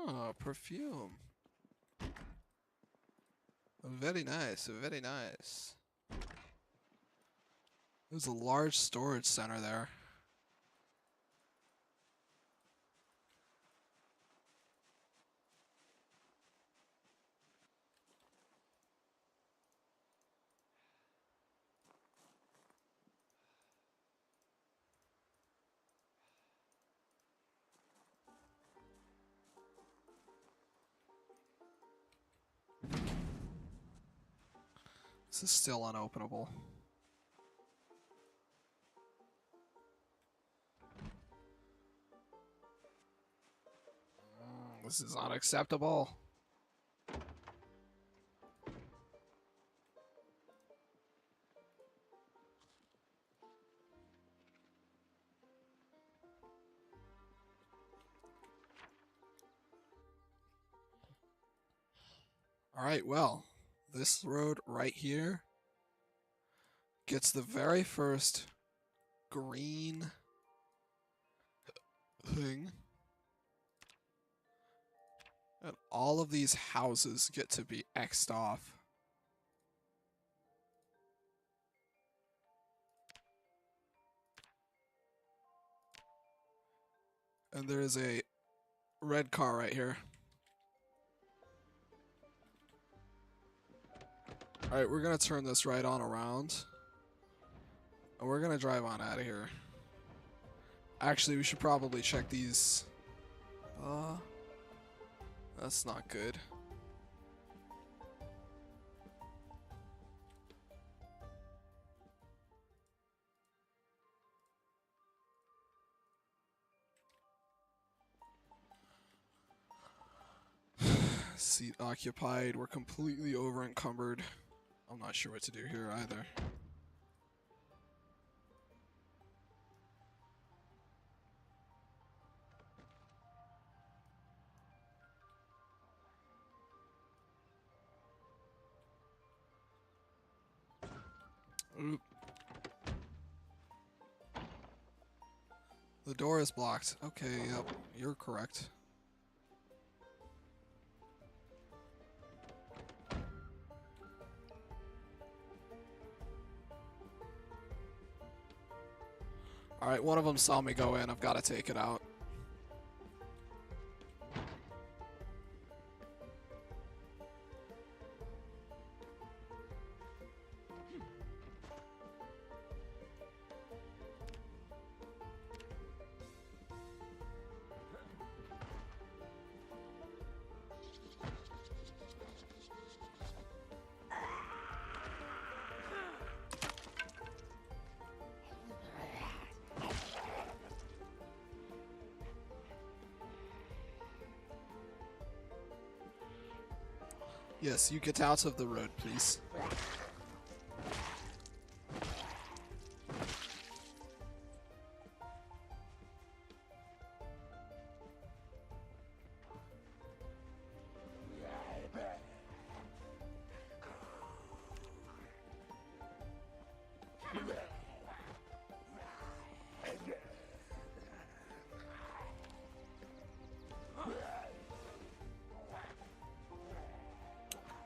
Oh, perfume. Very nice, very nice. There's a large storage center there. This is still unopenable. This is unacceptable. Alright, well, this road right here gets the very first green thing. And all of these houses get to be X'd off. And there is a red car right here. Alright, we're gonna turn this right on around. And we're gonna drive on out of here. Actually, we should probably check these. That's not good. Seat occupied. We're completely over encumbered. I'm not sure what to do here either. Oop. The door is blocked. Okay, yep, you're correct. Alright, one of them saw me go in. I've got to take it out. Yes, you get out of the road, please.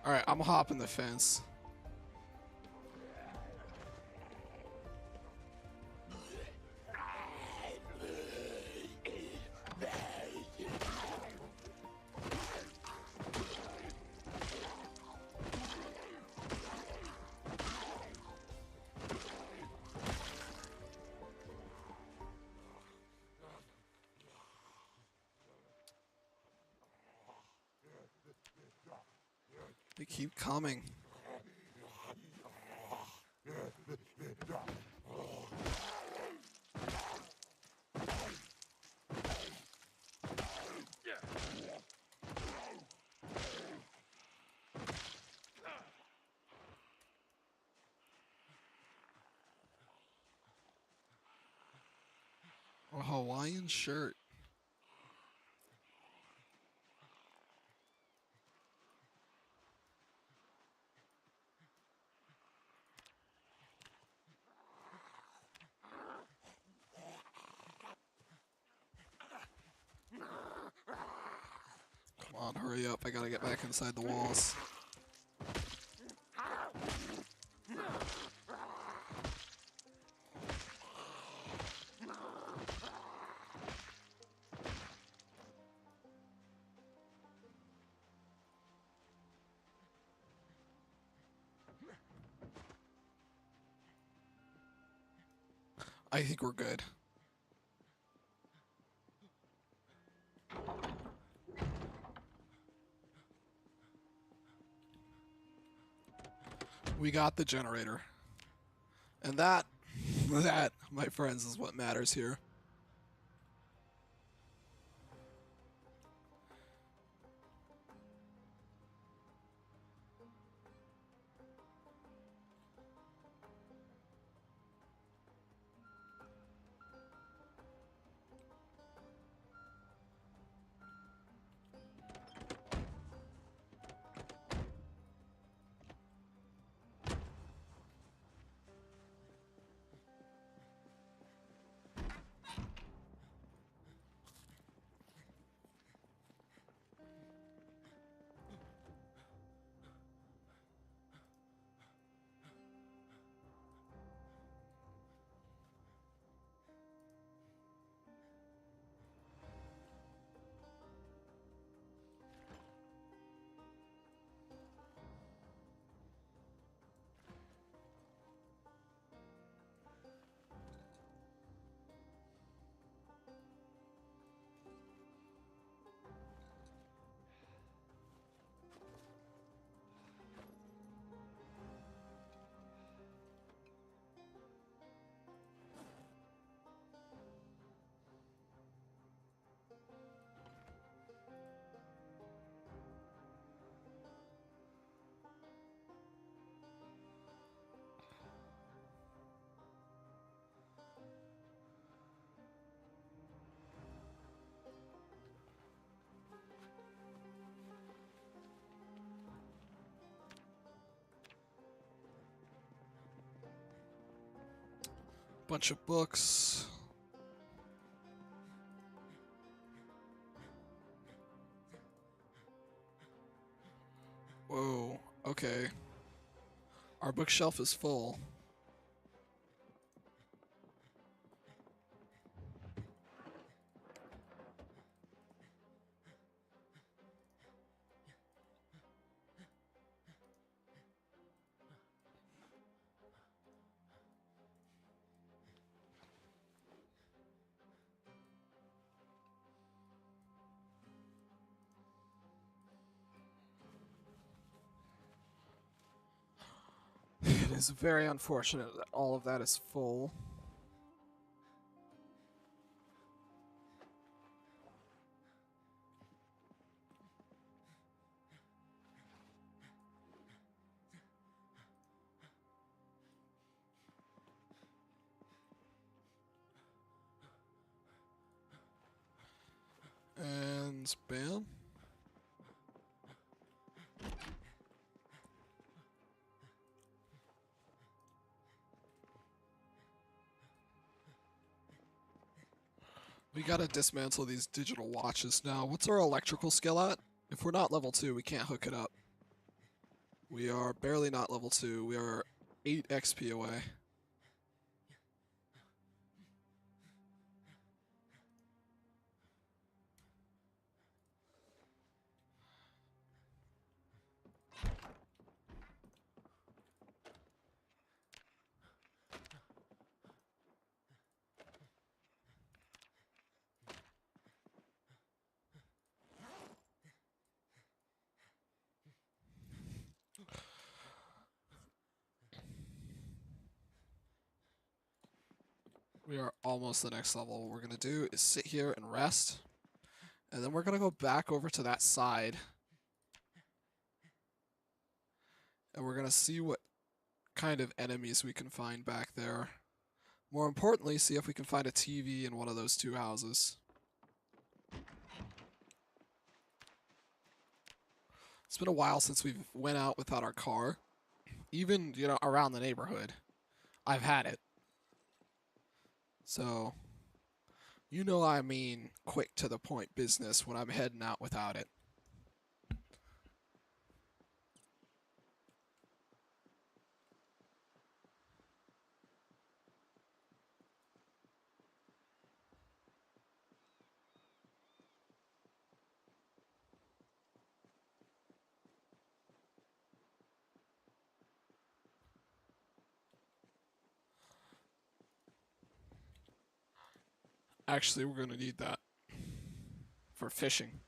Alright, I'm hopping the fence. They keep coming. A Hawaiian shirt. Come on, hurry up. I gotta get back inside the walls. I think we're good. We got the generator. And that, my friends, is what matters here. Bunch of books. Whoa, okay. Our bookshelf is full. It is very unfortunate that all of that is full. And bam. We gotta dismantle these digital watches now. What's our electrical skill at? If we're not level 2, we can't hook it up. We are barely not level 2. We are 8 XP away. We are almost the next level. What we're going to do is sit here and rest. And then we're going to go back over to that side. And we're going to see what kind of enemies we can find back there. More importantly, see if we can find a TV in one of those two houses. It's been a while since we've went out without our car. Even, around the neighborhood. I've had it. So, I mean quick to the point business when I'm heading out without it. Actually, we're going to need that for fishing.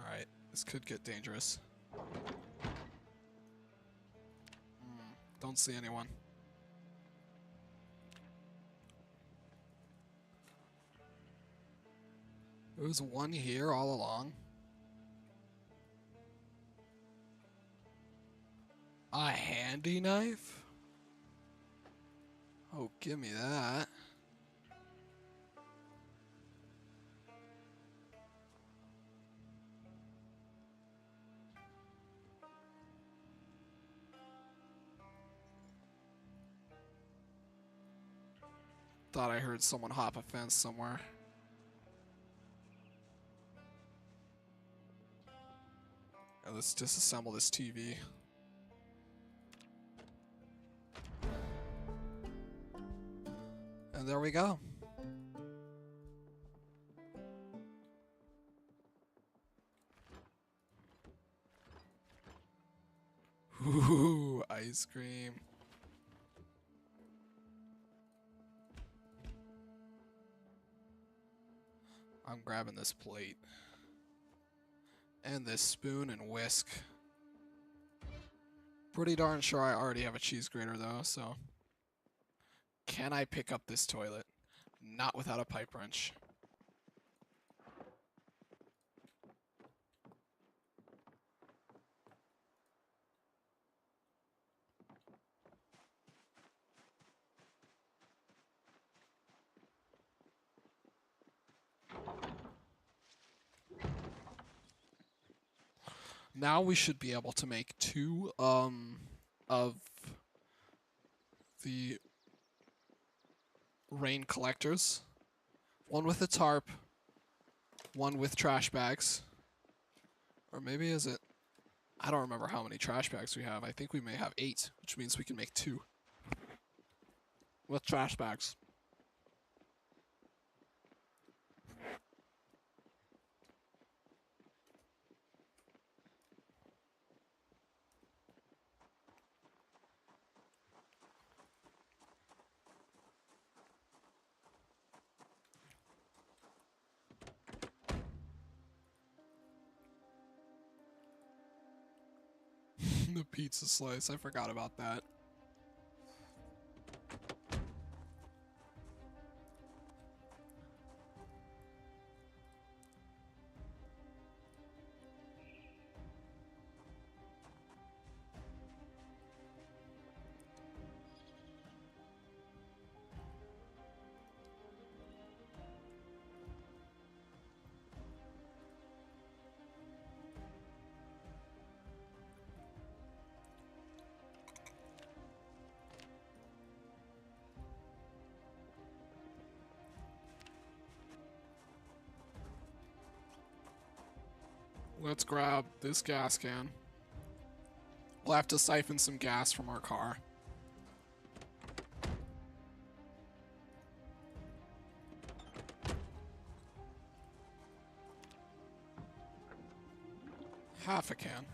Alright, this could get dangerous. Don't see anyone. There was one here all along. A handy knife? Oh, give me that. Thought I heard someone hop a fence somewhere. Let's disassemble this TV. And there we go. Ooh, ice cream. I'm grabbing this plate. And this spoon and whisk. Pretty darn sure I already have a cheese grater though, so. Can I pick up this toilet? Not without a pipe wrench. Now we should be able to make two of the rain collectors. One with a tarp, one with trash bags. Or maybe is it? I don't remember how many trash bags we have. I think we may have 8, which means we can make 2 with trash bags. The pizza slice, I forgot about that. Let's grab this gas can. We'll have to siphon some gas from our car. Half a can.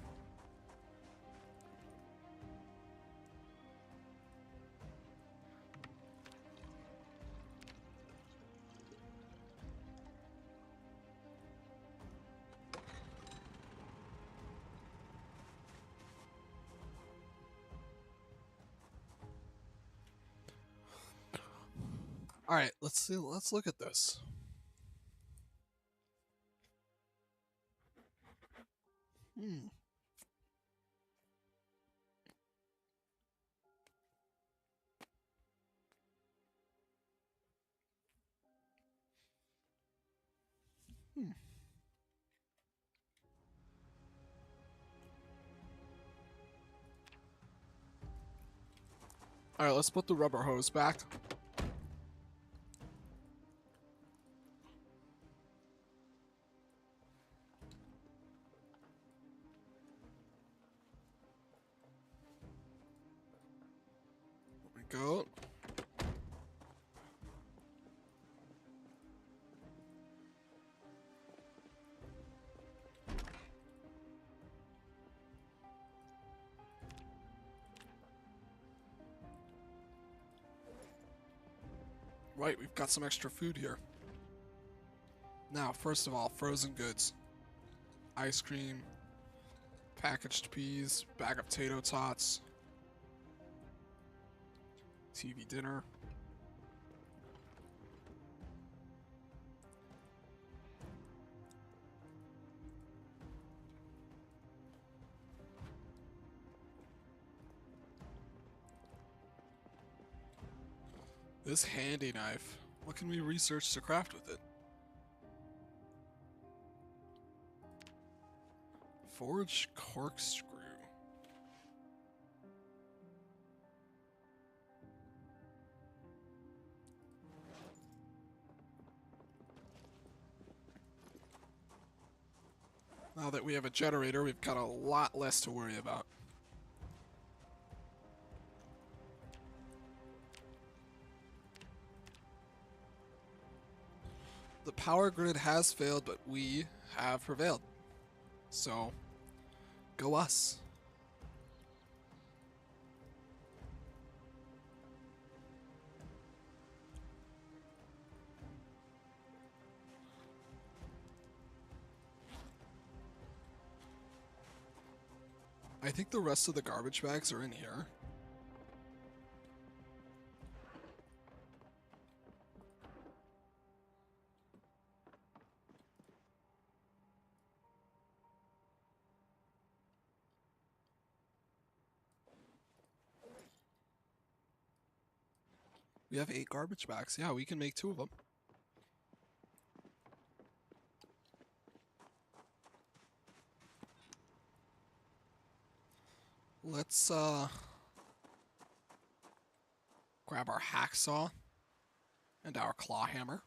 All right, let's see. Let's look at this. Hmm. Hmm. All right, let's put the rubber hose back. There we go. Right, we've got some extra food here. Now, first of all, frozen goods. Ice cream, packaged peas, bag of potato tots, TV dinner. This handy knife. What can we research to craft with it? Forge corkscrew. Now that we have a generator, we've got a lot less to worry about. The power grid has failed, but we have prevailed. So, go us. I think the rest of the garbage bags are in here. We have 8 garbage bags. Yeah, we can make 2 of them. Let's grab our hacksaw and our claw hammer.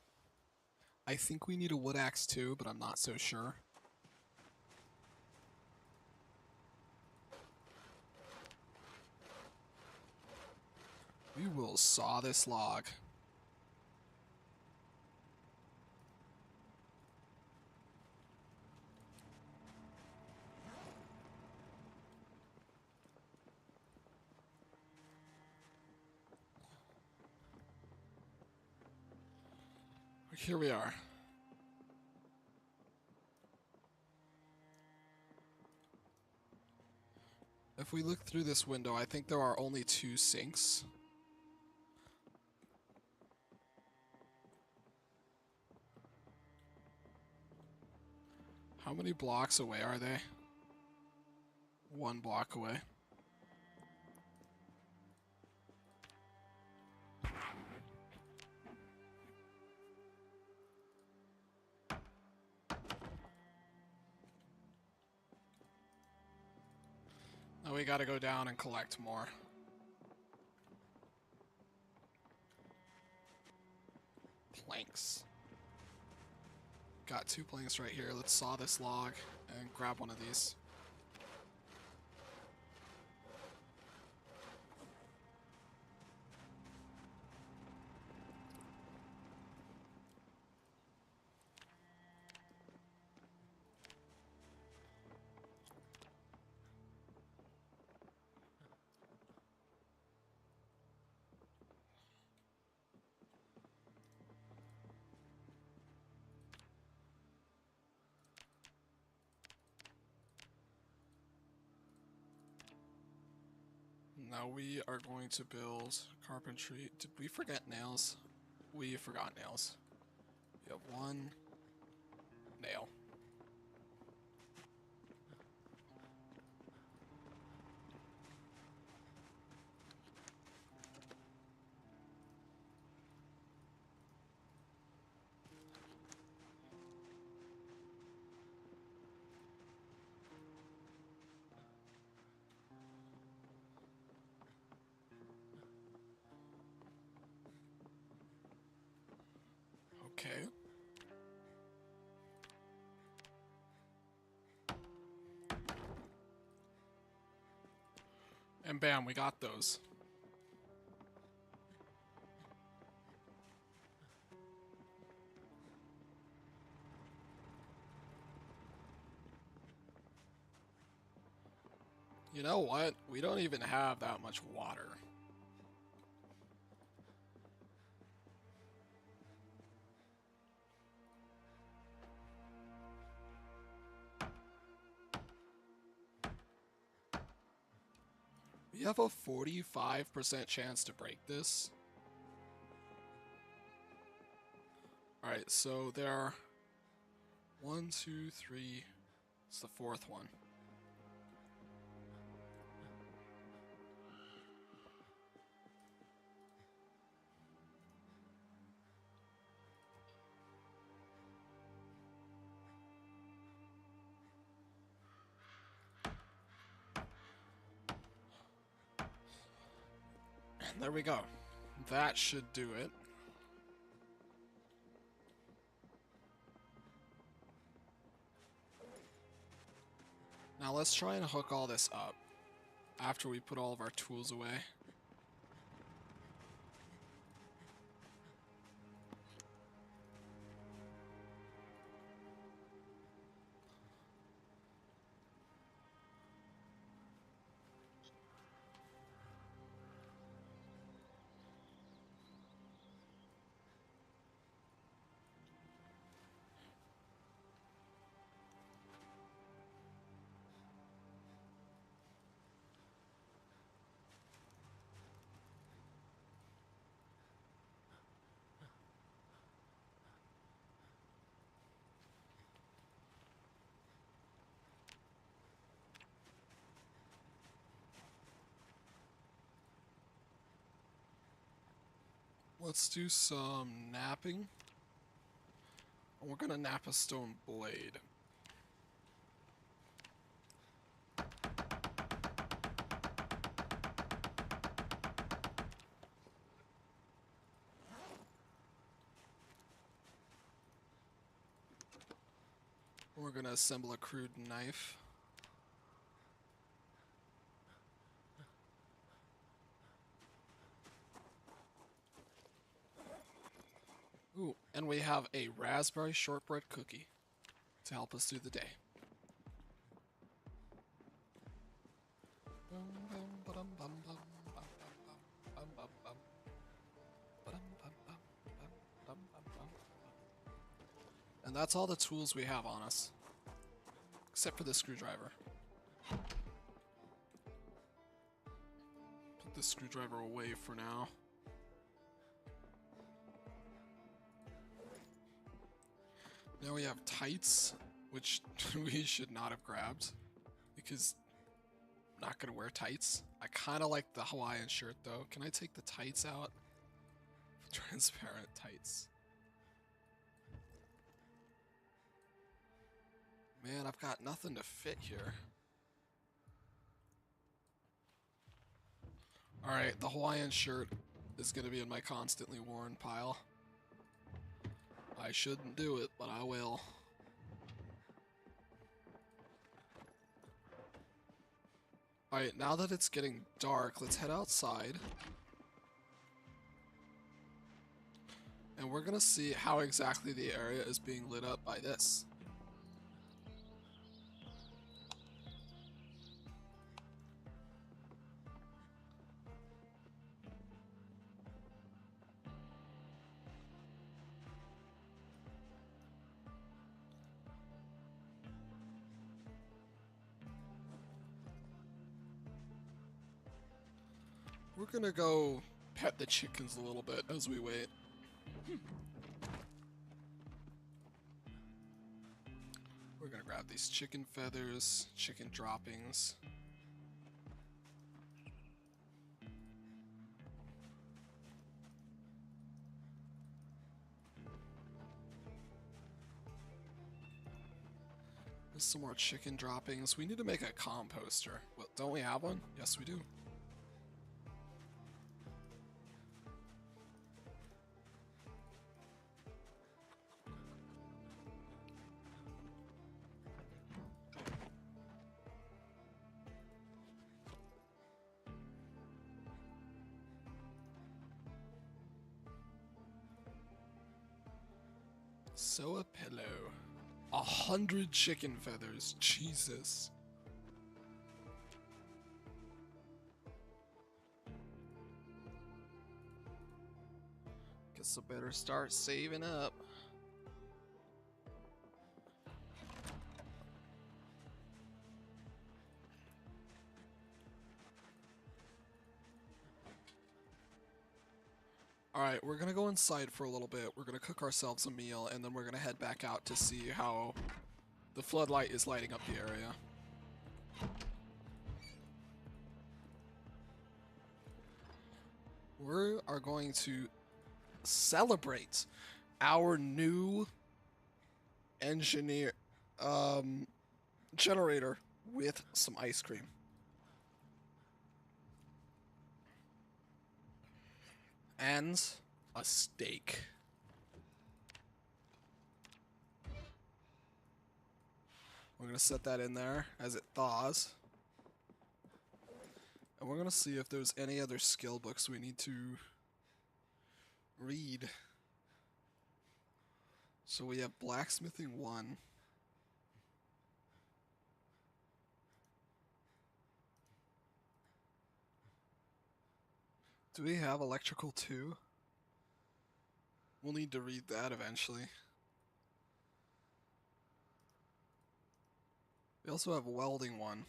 I think we need a wood axe too, but I'm not so sure. We will saw this log. Here we are. If we look through this window, I think there are only 2 sinks. How many blocks away are they? 1 block away. Now we gotta go down and collect more. Planks. Got 2 planks right here. Let's saw this log and grab one of these. Now we are going to build carpentry. Did we forget nails? We forgot nails. We have 1 nail. Okay. And bam, we got those. You know what? We don't even have that much water. We have a 45% chance to break this. Alright, so there are 1, 2, 3. It's the 4th one. And there we go. That should do it. Now let's try and hook all this up after we put all of our tools away. Let's do some napping. We're gonna nap a stone blade. We're gonna assemble a crude knife. Ooh, and we have a raspberry shortbread cookie to help us through the day. And that's all the tools we have on us. Except for the screwdriver. Put the screwdriver away for now. Now we have tights, which we should not have grabbed. Because I'm not gonna wear tights. I kinda like the Hawaiian shirt though. Can I take the tights out? Transparent tights. Man, I've got nothing to fit here. Alright, the Hawaiian shirt is going to be in my constantly worn pile. I shouldn't do it, but I will. Alright, now that it's getting dark, let's head outside. And we're going to see how exactly the area is being lit up by this. We're gonna go pet the chickens a little bit as we wait. We're gonna grab these chicken feathers, chicken droppings. There's some more chicken droppings. We need to make a composter. Well, don't we have one? Yes, we do. Sew a pillow. 100 chicken feathers. Jesus. Guess I better start saving up. Alright, we're gonna go inside for a little bit. We're gonna cook ourselves a meal, and then we're gonna head back out to see how the floodlight is lighting up the area. We are going to celebrate our new generator with some ice cream. And a steak. We're going to set that in there as it thaws. And we're going to see if there's any other skill books we need to read. So we have blacksmithing 1. Do we have electrical 2? We'll need to read that eventually. We also have welding 1.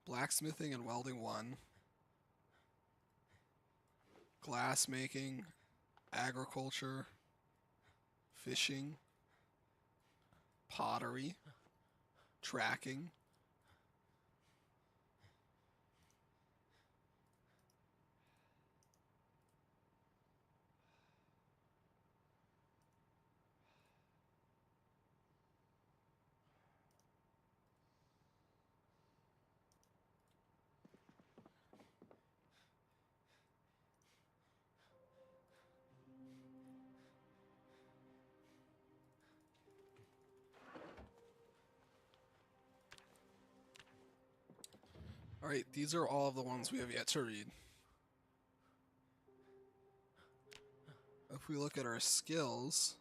Blacksmithing and welding 1. Glass making, agriculture, fishing, pottery, tracking. Alright, these are all of the ones we have yet to read. If we look at our skills...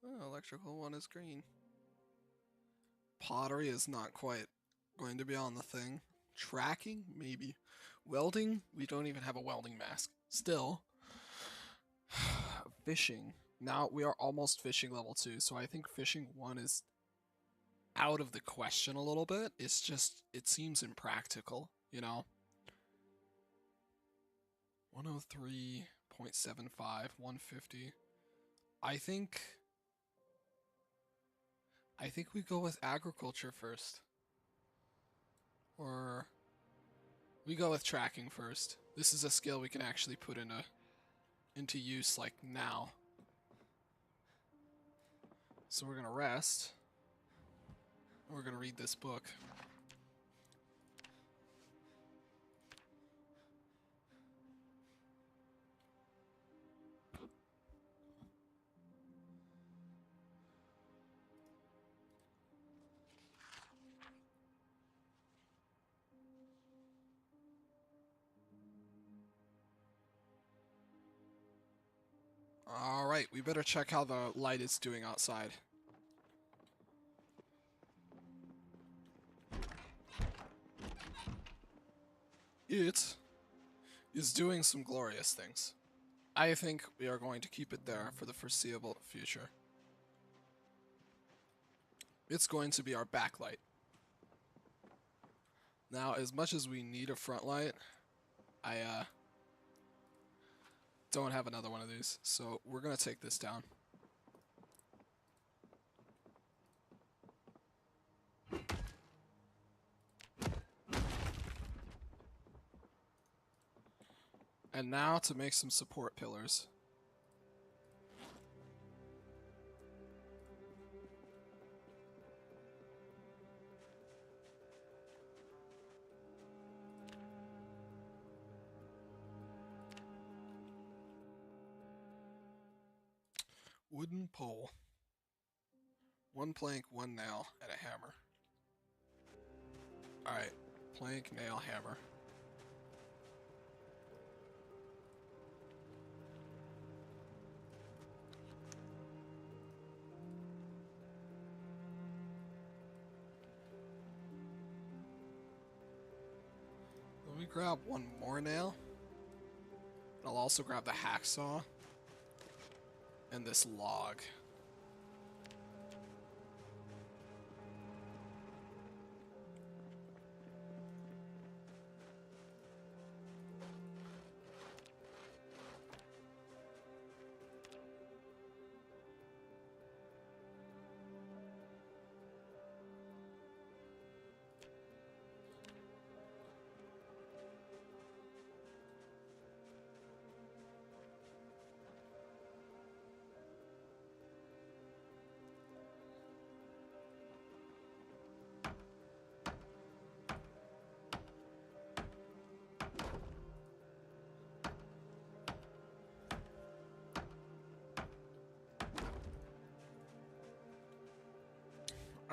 Oh, electrical one is green. Pottery is not quite going to be on the thing. Tracking? Maybe. Welding? We don't even have a welding mask. Still. Fishing. Now we are almost fishing level 2, so I think fishing 1 is out of the question a little bit. It's just, it seems impractical, you know? 103.75, 150. I think we go with agriculture first. Or we go with tracking first. This is a skill we can actually put into use like now. So we're gonna rest. We're gonna read this book. Alright, we better check how the light is doing outside. It is doing some glorious things. I think we are going to keep it there for the foreseeable future. It's going to be our backlight. Now, as much as we need a front light, I don't have another one of these, so we're gonna take this down. And now to make some support pillars. Wooden pole. 1 plank, 1 nail, and a hammer. Alright, plank, nail, hammer. Let me grab 1 more nail. I'll also grab the hacksaw and this log.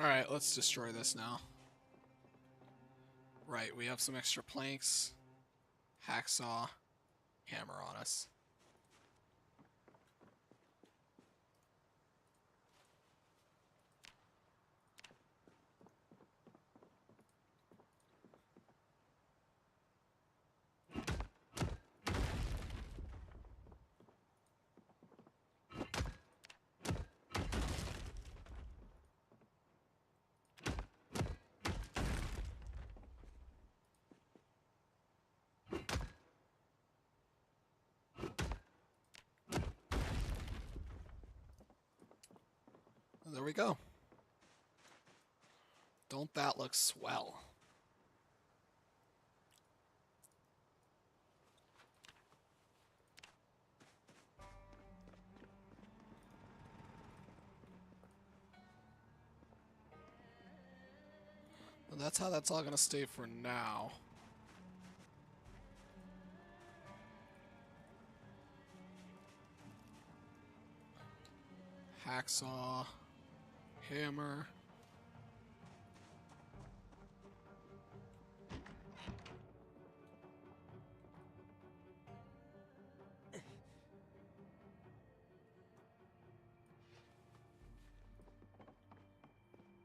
Alright, let's destroy this now. Right, we have some extra planks, hacksaw, hammer on us. There we go. Don't that look swell? Well, that's how that's all gonna stay for now. Hacksaw. Hammer.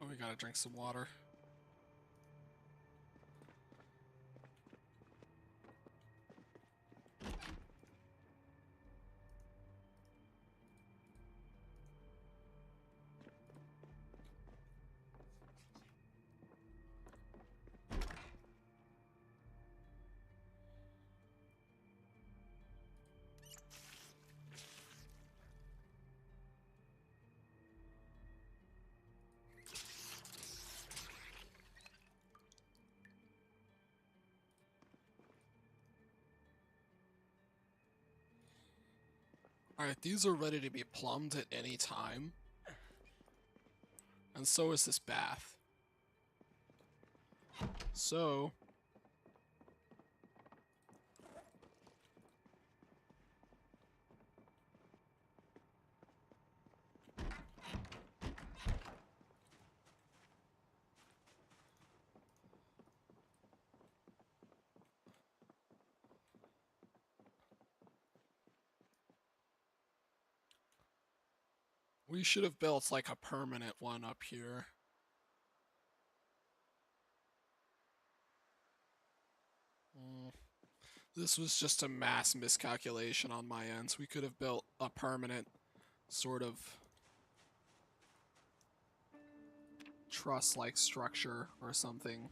Oh, we gotta drink some water. Alright, these are ready to be plumbed at any time. And so is this bath. So... we should have built like a permanent one up here. This was just a mass miscalculation on my end. We could have built a permanent sort of truss-like structure or something.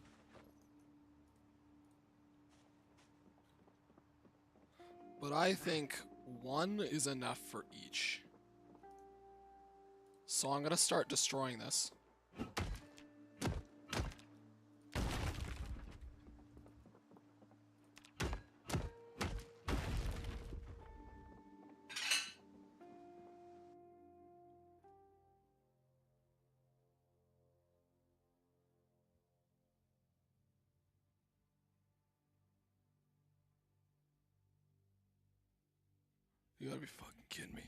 But I think one is enough for each. So I'm gonna start destroying this. You gotta be fucking kidding me.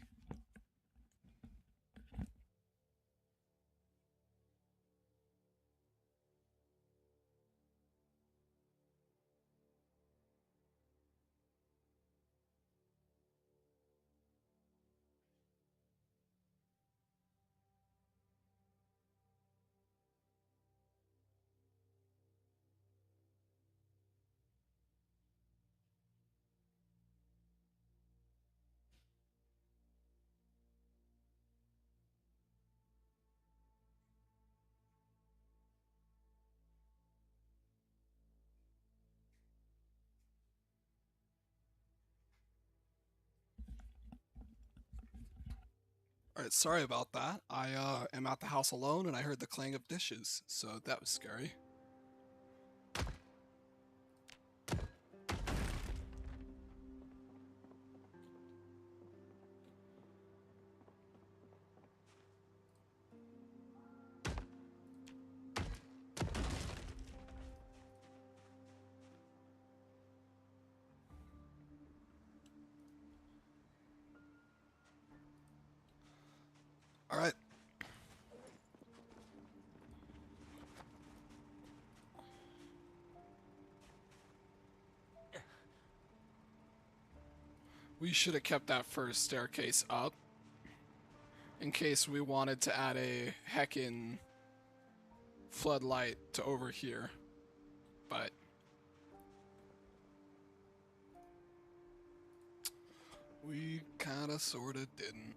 Alright, sorry about that. I am at the house alone and I heard the clang of dishes, so that was scary. Alright. We should have kept that first staircase up in case we wanted to add a heckin' floodlight to over here. But we kinda sorta didn't.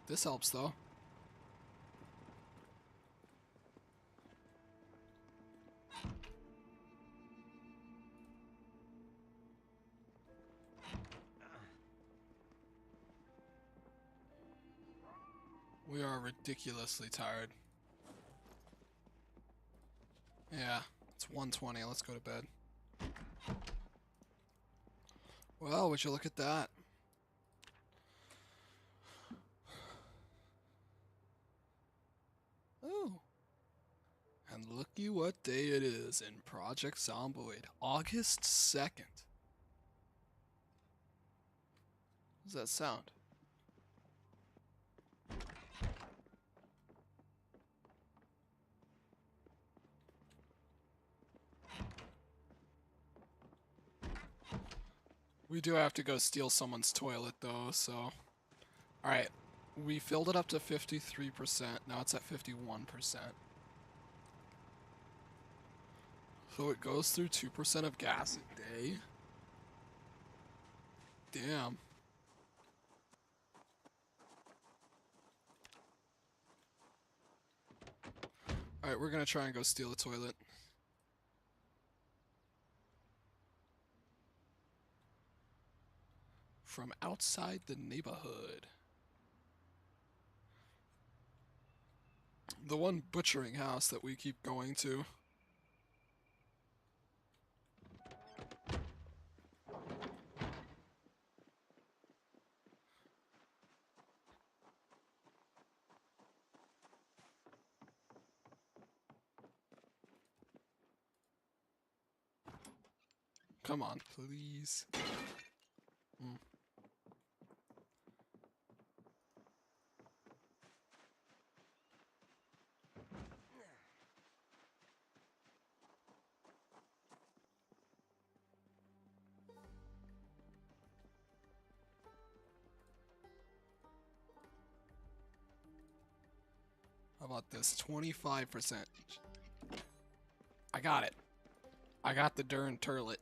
This helps though. We are ridiculously tired. Yeah, it's 1:20. Let's go to bed. Well, would you look at that? Oh. And looky what day it is in Project Zomboid. August 2nd. What does that sound? We do have to go steal someone's toilet though, so... Alright, we filled it up to 53%, now it's at 51%. So it goes through 2% of gas a day? Damn. Alright, we're gonna try and go steal the toilet. From outside the neighborhood. The one butchering house that we keep going to. Come on, please. How about this? 25%. I got it. I got the darn turlet.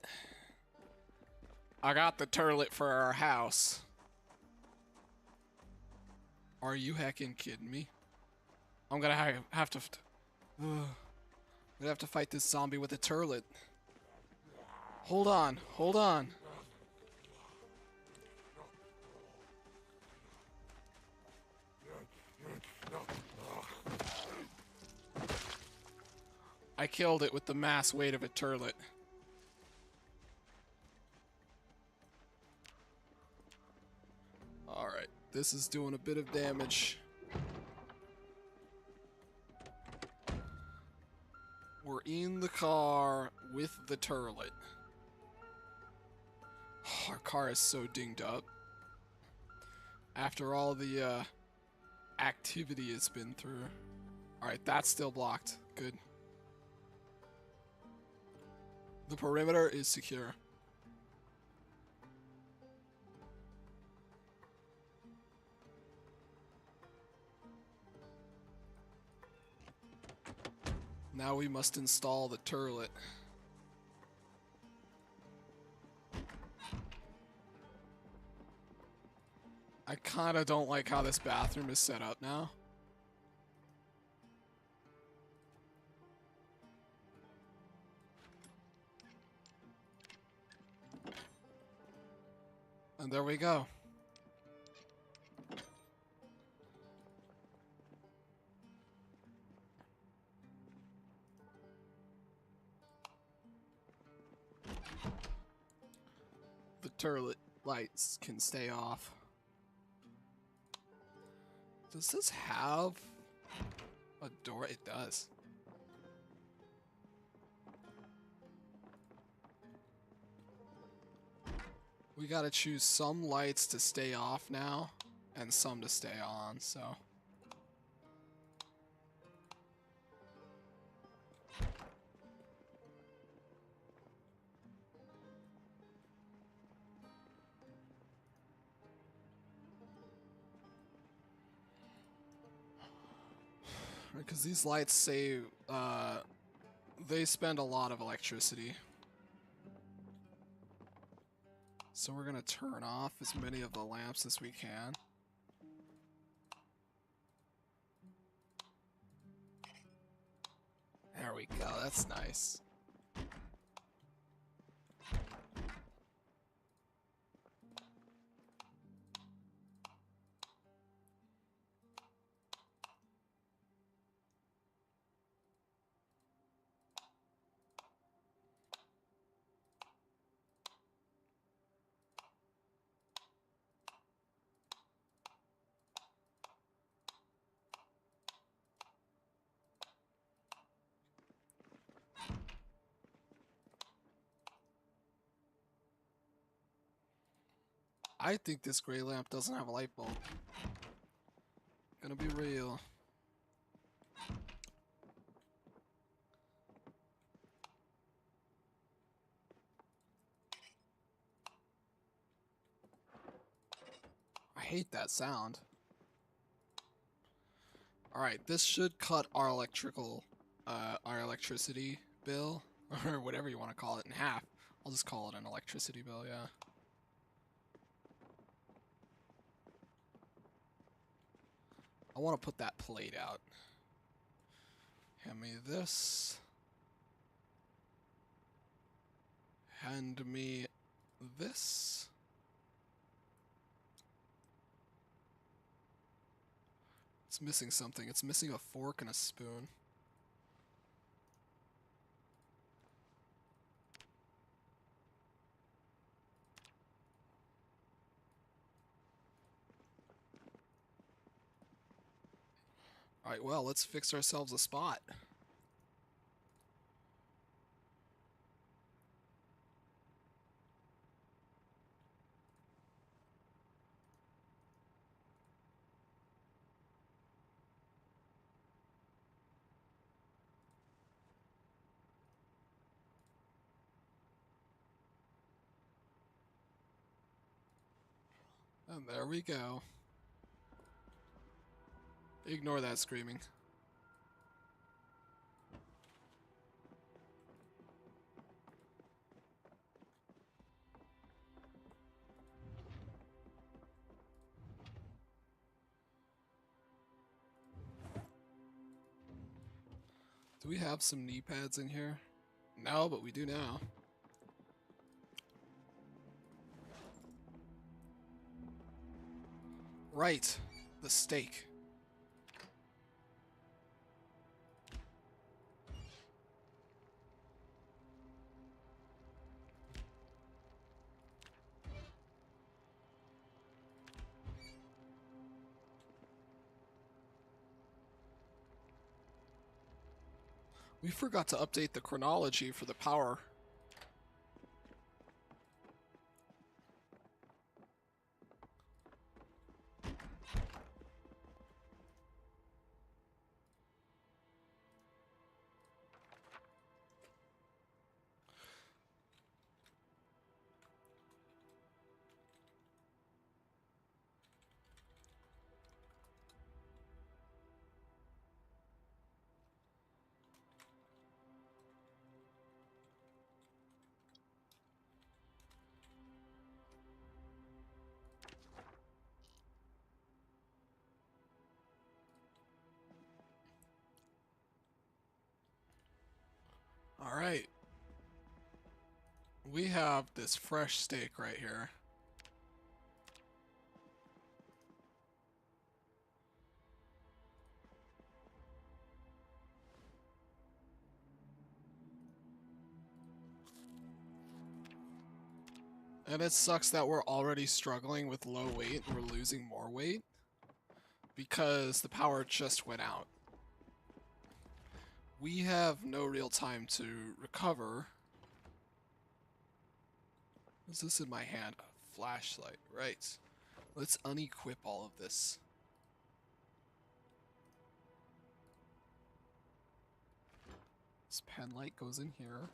I got the turlet for our house. Are you heckin' kidding me? I'm gonna have to... I'm gonna have to fight this zombie with a turlet. Hold on, hold on. I killed it with the mass weight of a turlet. Alright, this is doing a bit of damage. We're in the car with the turlet. Our car is so dinged up. After all the activity it's been through. Alright, that's still blocked. Good. The perimeter is secure. Now we must install the turlet. I kinda don't like how this bathroom is set up now. And there we go. The turlet lights can stay off. Does this have a door? It does. We gotta choose some lights to stay off now, and some to stay on, so... Because these lights save, they spend a lot of electricity. So we're gonna turn off as many of the lamps as we can. There we go, that's nice. I think this gray lamp doesn't have a light bulb. Gonna be real. I hate that sound. Alright, this should cut our electricity bill, or whatever you want to call it, in half. I'll just call it an electricity bill, yeah. I want to put that plate out. Hand me this. Hand me this. It's missing something. It's missing a fork and a spoon. Alright, well, let's fix ourselves a spot. And there we go. Ignore that screaming. Do we have some knee pads in here? No, but we do now. Right, the steak. We forgot to update the chronology for the power. Alright. We have this fresh steak right here. And it sucks that we're already struggling with low weight and we're losing more weight because the power just went out. We have no real time to recover. What's this in my hand? A flashlight, right. Let's unequip all of this. This pen light goes in here.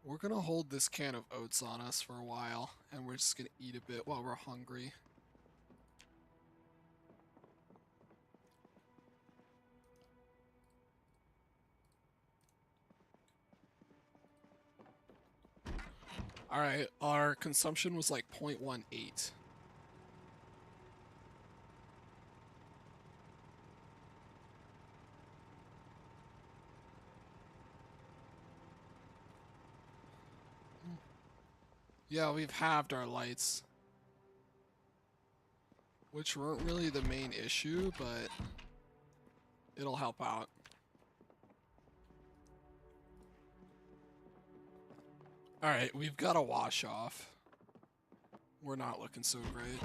We're gonna hold this can of oats on us for a while, and we're just gonna eat a bit while we're hungry. Alright, our consumption was like 0.18. Yeah, we've halved our lights. Which weren't really the main issue, but it'll help out. Alright, we've got a wash off. We're not looking so great.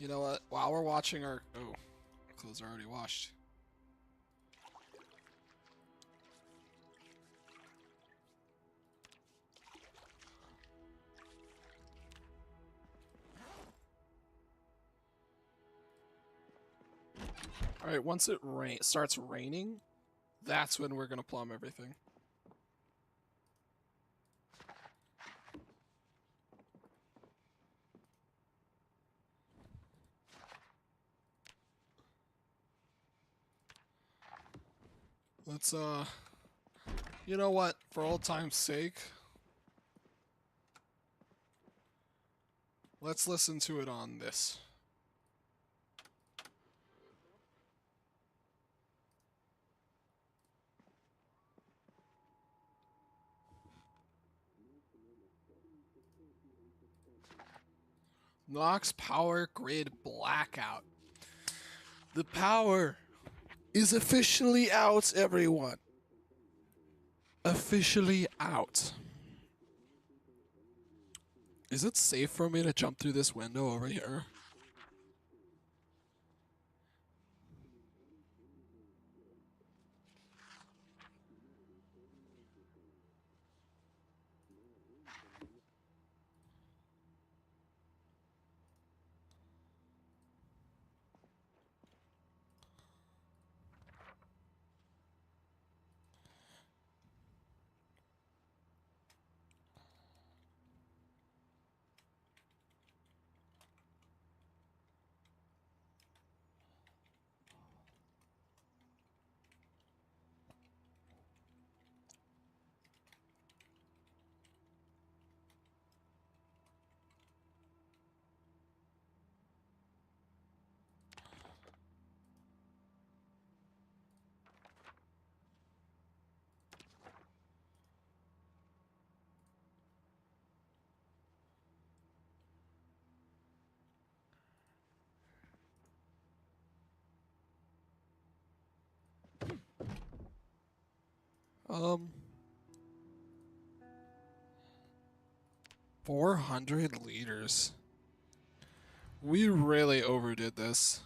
You know what? While we're watching our... Oh, our clothes are already washed. Alright, once it starts raining, that's when we're gonna plumb everything. Let's, you know what? For old time's sake, let's listen to it on this. Knox power grid blackout. The power is officially out, everyone. Officially out. Is it safe for me to jump through this window over here? Um, 400 liters. We really overdid this.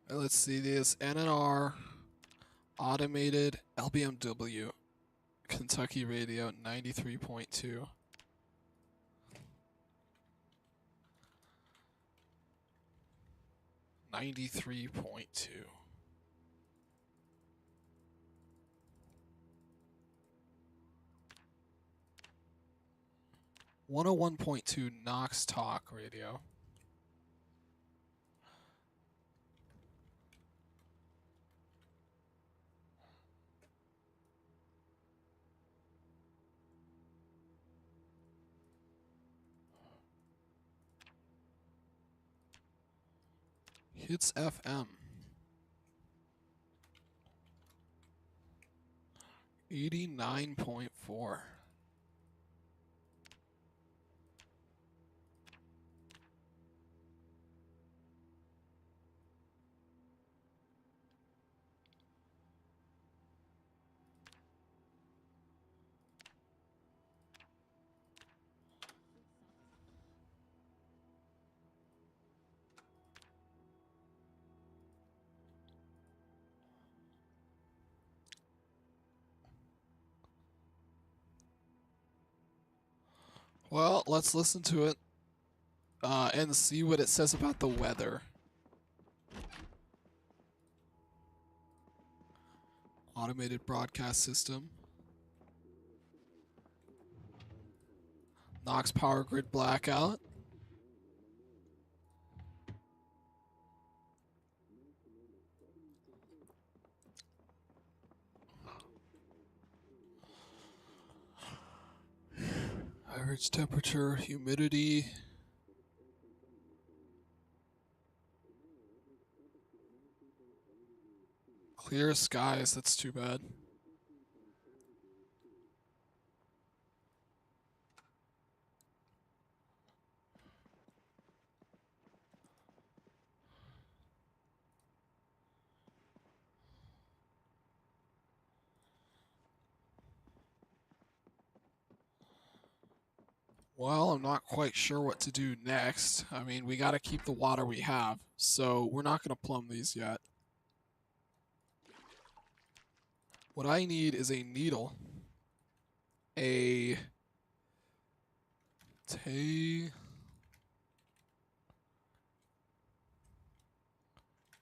Let's see this. NNR automated LBMW Kentucky radio 93.2. 93.2. 101.2 Knox Talk radio. Hits FM. 89.4. Well, let's listen to it and see what it says about the weather. Automated broadcast system. Knox power grid blackout. Average temperature, humidity. Clear skies, that's too bad. Well, I'm not quite sure what to do next. I mean, we gotta keep the water we have, so we're not gonna plumb these yet. What I need is a needle. A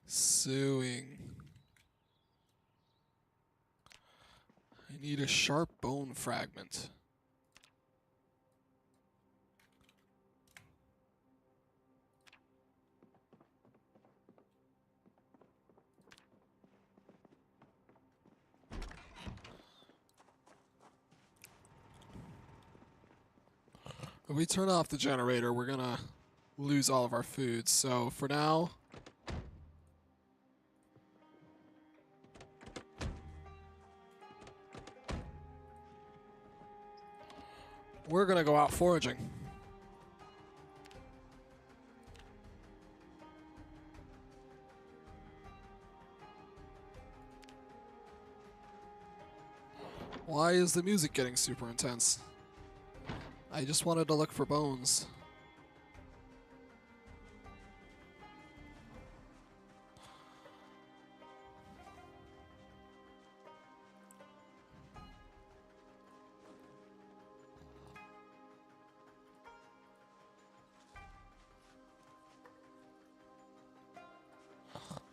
sewing. I need a sharp bone fragment. If we turn off the generator, we're gonna lose all of our food. So for now, we're gonna go out foraging. Why is the music getting super intense? I just wanted to look for bones.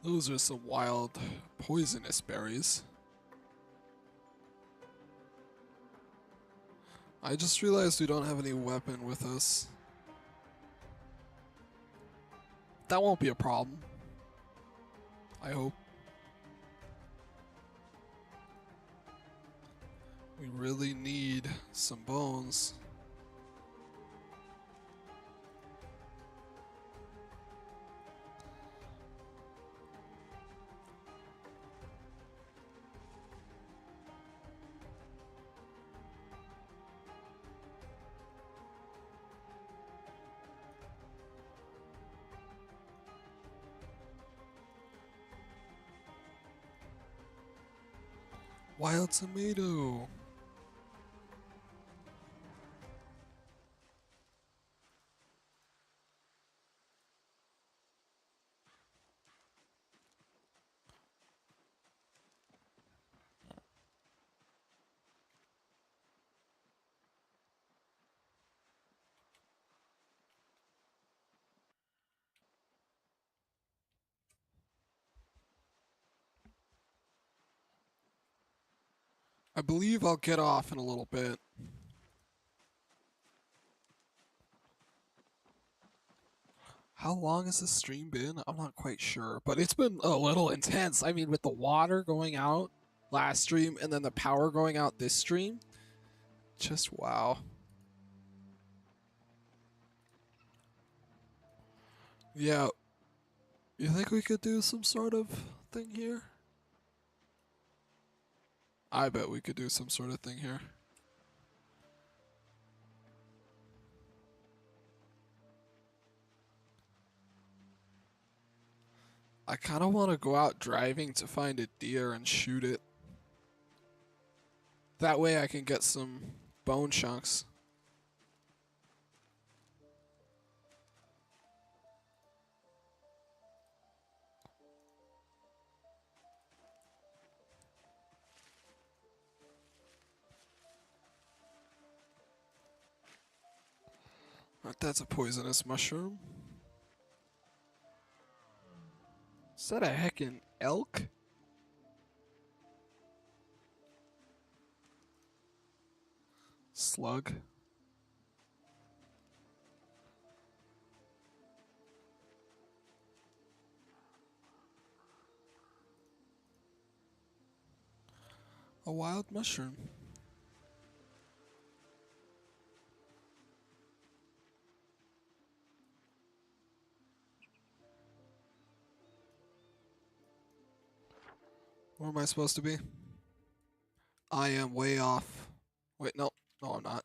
Those are some wild, poisonous berries. I just realized we don't have any weapon with us. That won't be a problem. I hope. We really need some bones. Wild tomato. I believe I'll get off in a little bit. How long has this stream been? I'm not quite sure, but it's been a little intense. I mean, with the water going out last stream and then the power going out this stream, just wow. Yeah, you think we could do some sort of thing here? I bet we could do some sort of thing here. I kind of want to go out driving to find a deer and shoot it. That way I can get some bone chunks. That's a poisonous mushroom. Is that a heckin' elk? Slug. A wild mushroom. Where am I supposed to be? I am way off. Wait, no. No, I'm not.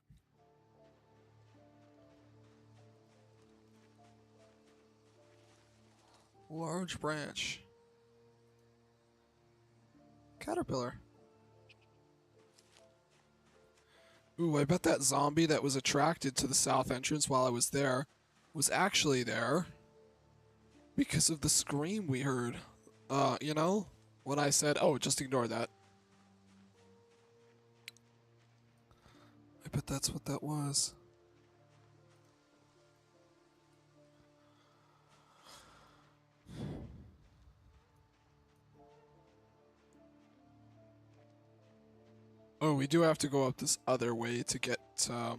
Large branch. Caterpillar. Ooh, I bet that zombie that was attracted to the south entrance while I was there was actually there because of the scream we heard. You know? When I said, oh, just ignore that. I bet that's what that was. Oh, we do have to go up this other way to get to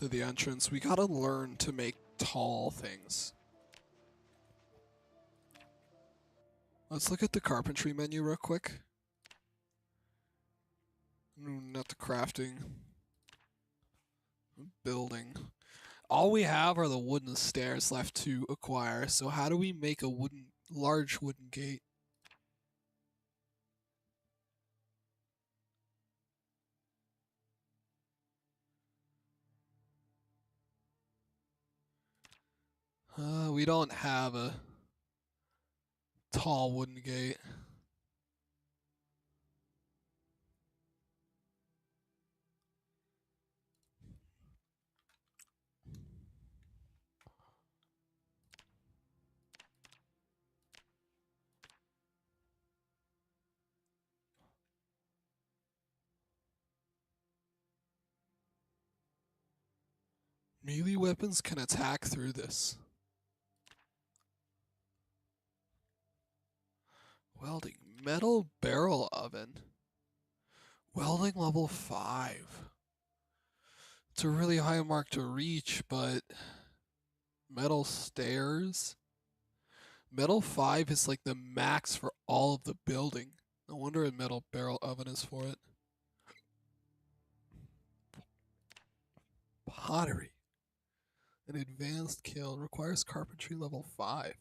the entrance. We gotta learn to make tall things. Let's look at the carpentry menu real quick. Not the crafting. Building. All we have are the wooden stairs left to acquire, so how do we make a large wooden gate? We don't have a tall wooden gate. Melee weapons can attack through this. Welding. Metal barrel oven. Welding level 5. It's a really high mark to reach, but metal stairs? Metal 5 is like the max for all of the building. No wonder a metal barrel oven is for it. Pottery. An advanced kiln requires carpentry level 5.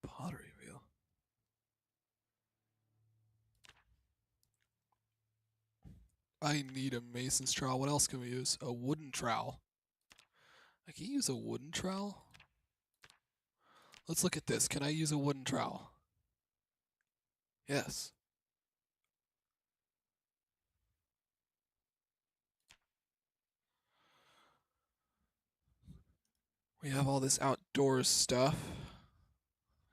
Pottery wheel. I need a mason's trowel. What else can we use? A wooden trowel. I can use a wooden trowel? Let's look at this. Can I use a wooden trowel? Yes. We have all this outdoors stuff.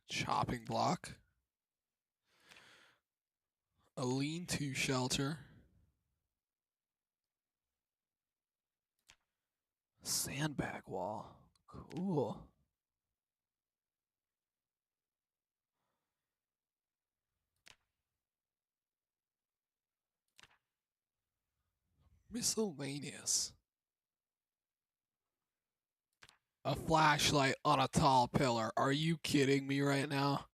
Chopping block. A lean-to shelter. Sandbag wall. Cool. Miscellaneous. A flashlight on a tall pillar. Are you kidding me right now?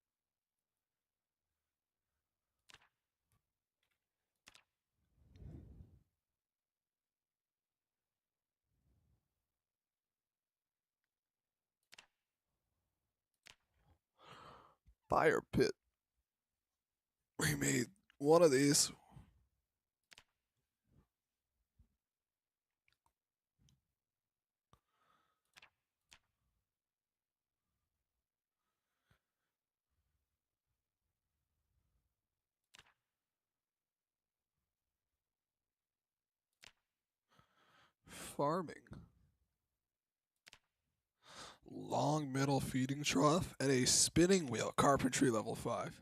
Fire pit. We made one of these. Farming. Long metal feeding trough and a spinning wheel. Carpentry level 5.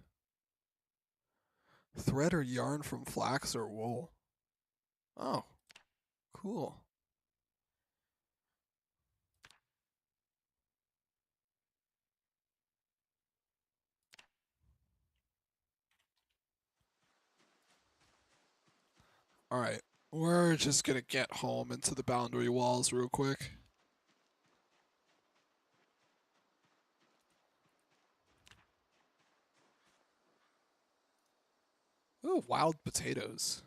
Thread or yarn from flax or wool. Oh, cool. Alright, we're just gonna get home into the boundary walls real quick. Ooh, wild potatoes.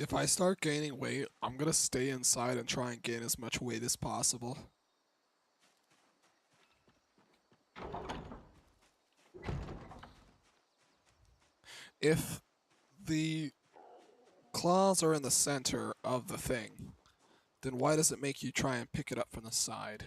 If I start gaining weight, I'm gonna stay inside and try and gain as much weight as possible. If the claws are in the center of the thing, then why does it make you try and pick it up from the side?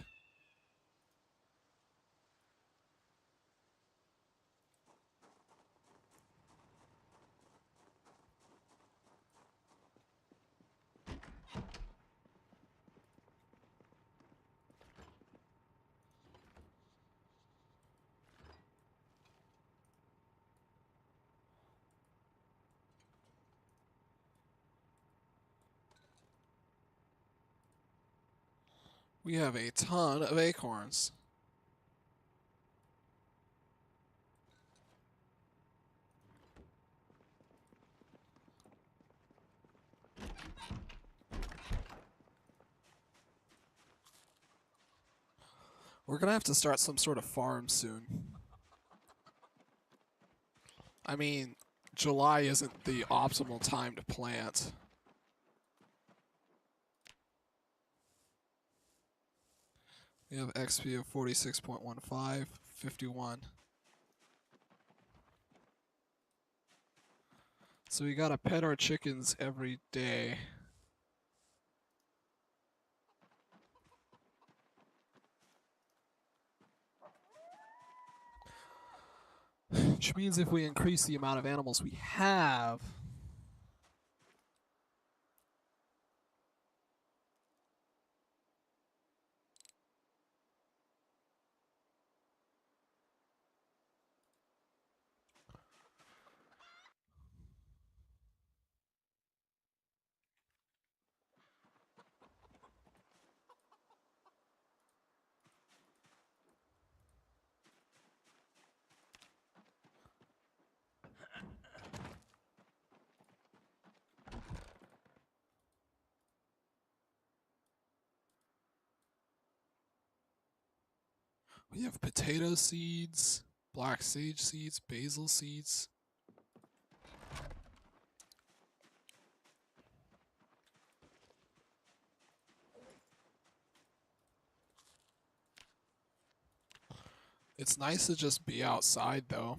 We have a ton of acorns. We're gonna have to start some sort of farm soon. I mean, July isn't the optimal time to plant. We have XP of 46.15, 51. So we gotta pet our chickens every day. Which means if we increase the amount of animals we have, we have potato seeds, black sage seeds, basil seeds. It's nice to just be outside though.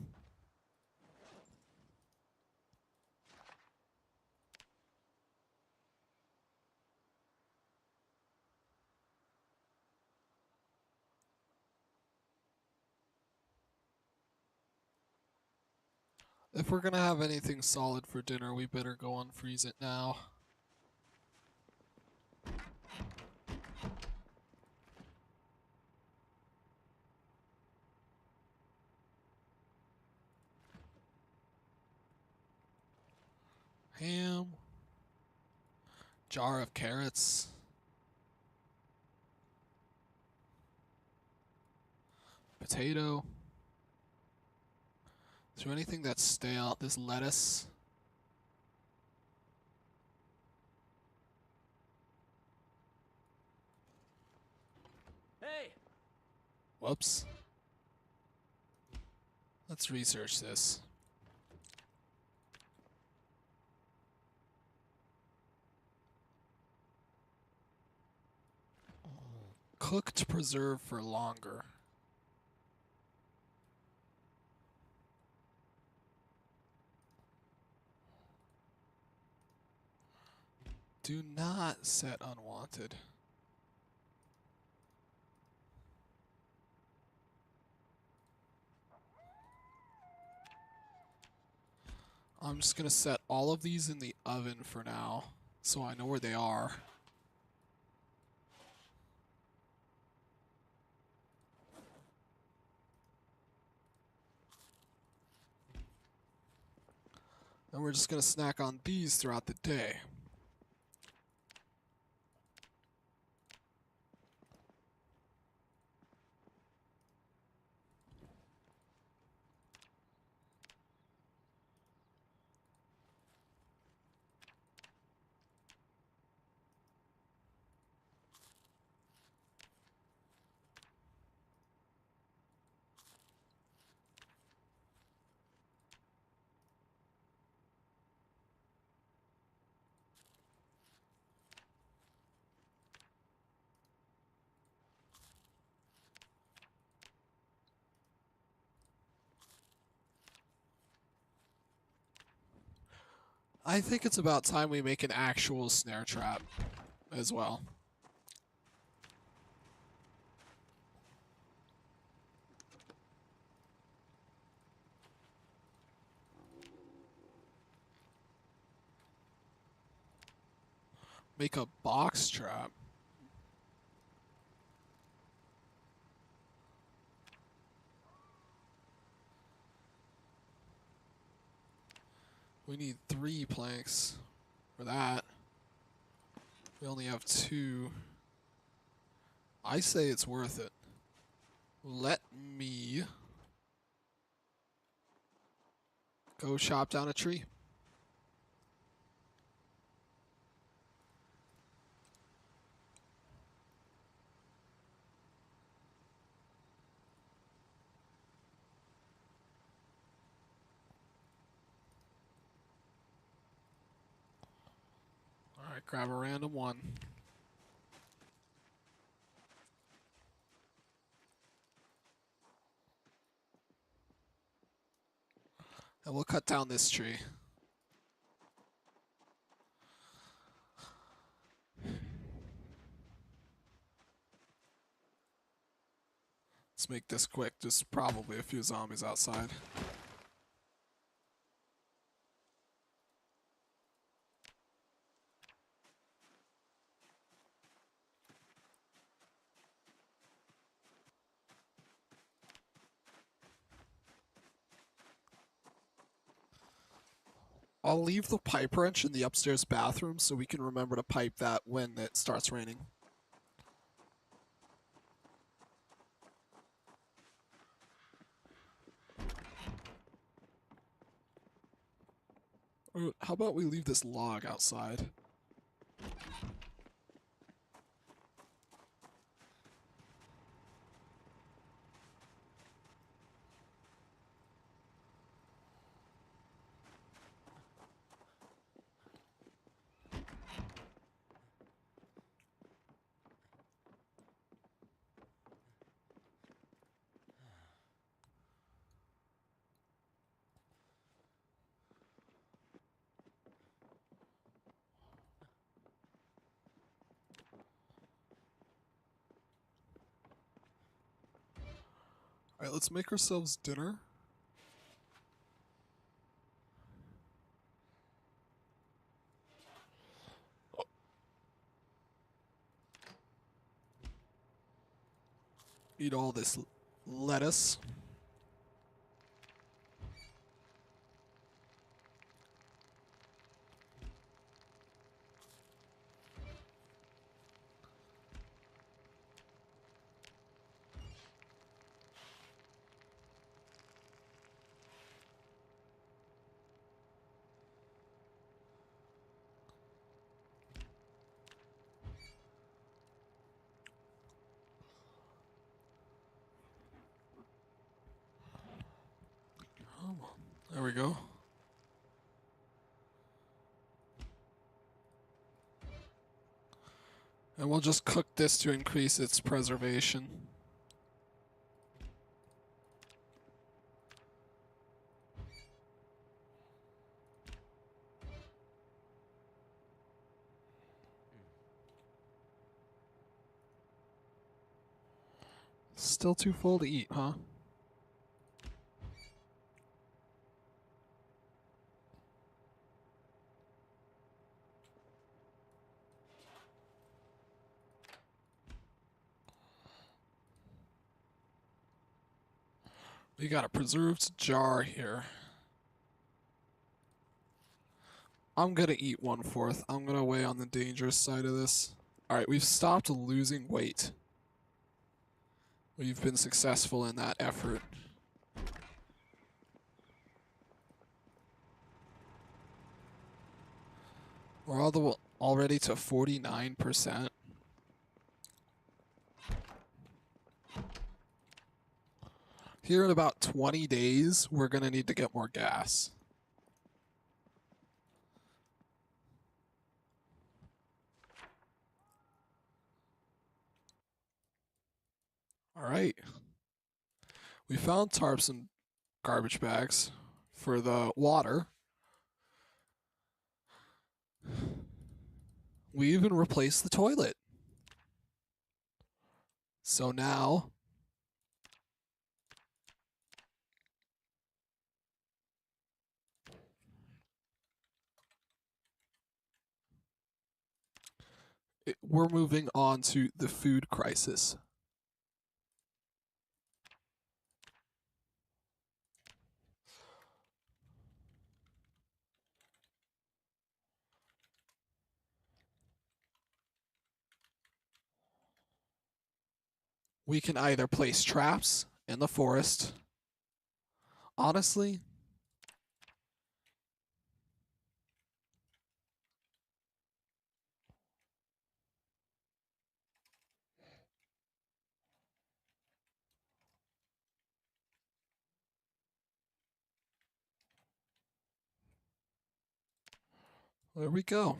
If we're gonna have anything solid for dinner, we better go unfreeze it now. Ham. Jar of carrots. Potato. Is there anything that's stale? This lettuce. Hey! Whoops. Let's research this. Cooked preserve for longer. Do not set unwanted. I'm just gonna set all of these in the oven for now, so I know where they are. And we're just gonna snack on these throughout the day. I think it's about time we make an actual snare trap as well. Make a box trap. We need 3 planks for that. We only have 2. I say it's worth it. Let me go chop down a tree. Alright, grab a random one. And we'll cut down this tree. Let's make this quick. There's probably a few zombies outside. I'll leave the pipe wrench in the upstairs bathroom so we can remember to pipe that when it starts raining. Or how about we leave this log outside? Alright, let's make ourselves dinner. Eat all this lettuce. Oh, there we go. And we'll just cook this to increase its preservation. Still too full to eat, huh? We got a preserved jar here. I'm gonna eat 1/4. I'm gonna weigh on the dangerous side of this. Alright, we've stopped losing weight. We've been successful in that effort. We're already to 49%. Here in about 20 days, we're gonna need to get more gas. Alright. We found tarps and garbage bags for the water. We even replaced the toilet. So now we're moving on to the food crisis. We can either place traps in the forest. Honestly, there we go.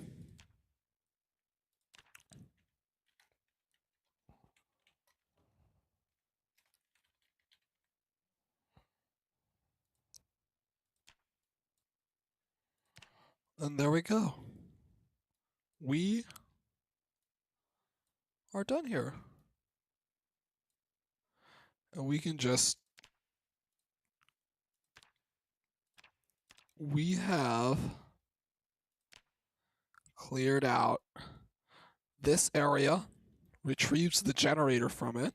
And there we go. We are done here. And we can just... We have cleared out this area, retrieves the generator from it.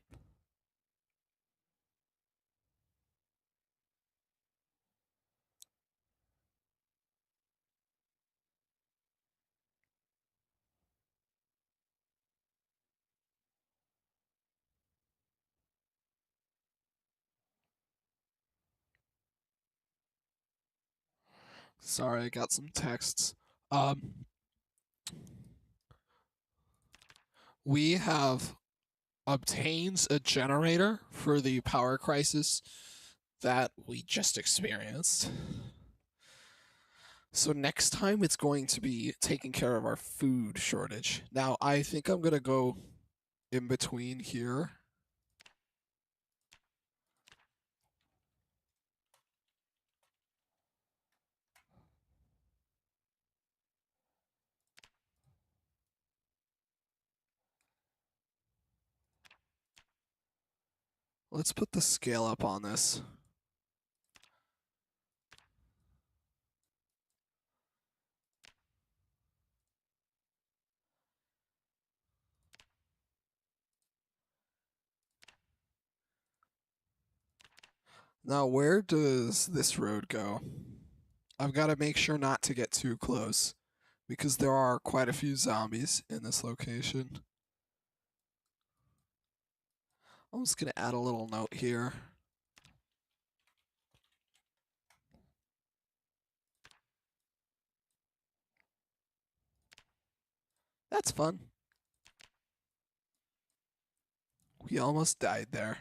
Sorry, I got some texts. We have obtained a generator for the power crisis that we just experienced. So next time it's going to be taking care of our food shortage. Now, I think I'm going to go in between here. Let's put the scale up on this. Now, where does this road go? I've got to make sure not to get too close because there are quite a few zombies in this location. I'm just going to add a little note here. That's fun. We almost died there.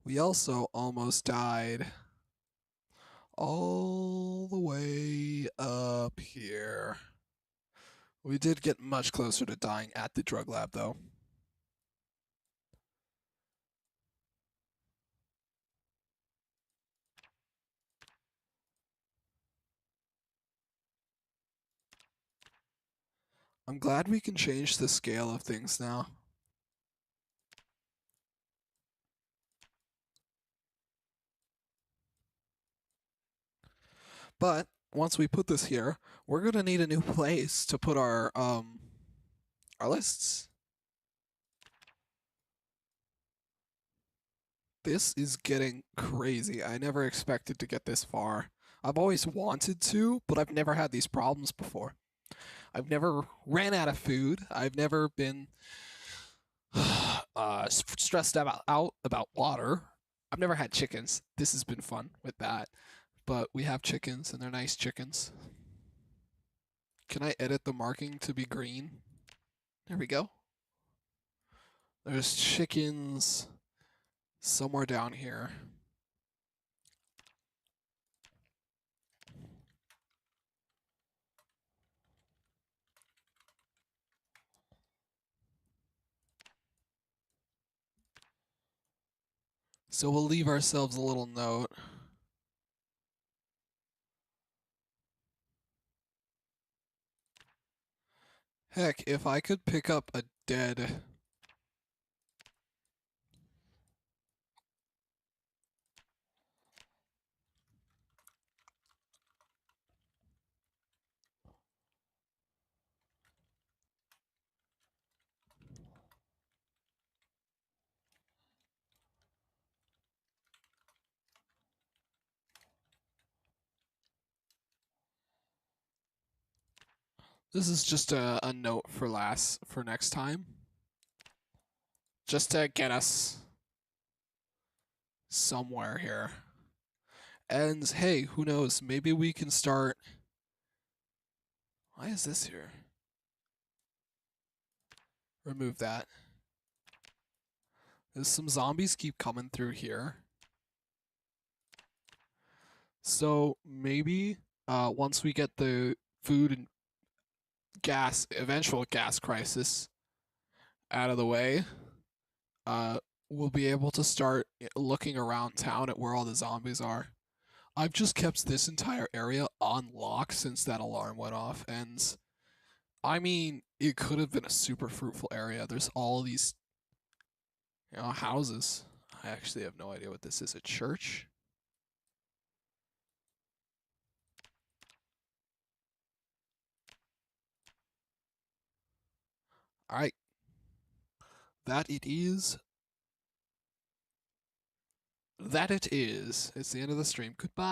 We also almost died all the way up here. We did get much closer to dying at the drug lab, though. I'm glad we can change the scale of things now. But once we put this here, we're gonna need a new place to put our lists. This is getting crazy. I never expected to get this far. I've always wanted to, but I've never had these problems before. I've never ran out of food. I've never been stressed out about water. I've never had chickens. This has been fun with that. But we have chickens, and they're nice chickens. Can I edit the marking to be green? There we go. There's chickens somewhere down here. So we'll leave ourselves a little note. Heck, if I could pick up a dead... This is just a note for next time. Just to get us somewhere here. And hey, who knows? Maybe we can start... Why is this here? Remove that. There's some zombies keep coming through here. So maybe once we get the food and eventual gas crisis out of the way, we'll be able to start looking around town at where all the zombies are. I've just kept this entire area on lock since that alarm went off, and I mean, it could have been a super fruitful area. There's all these, houses. I actually have no idea what this is. A church? All right. That it is. That it is. It's the end of the stream. Goodbye.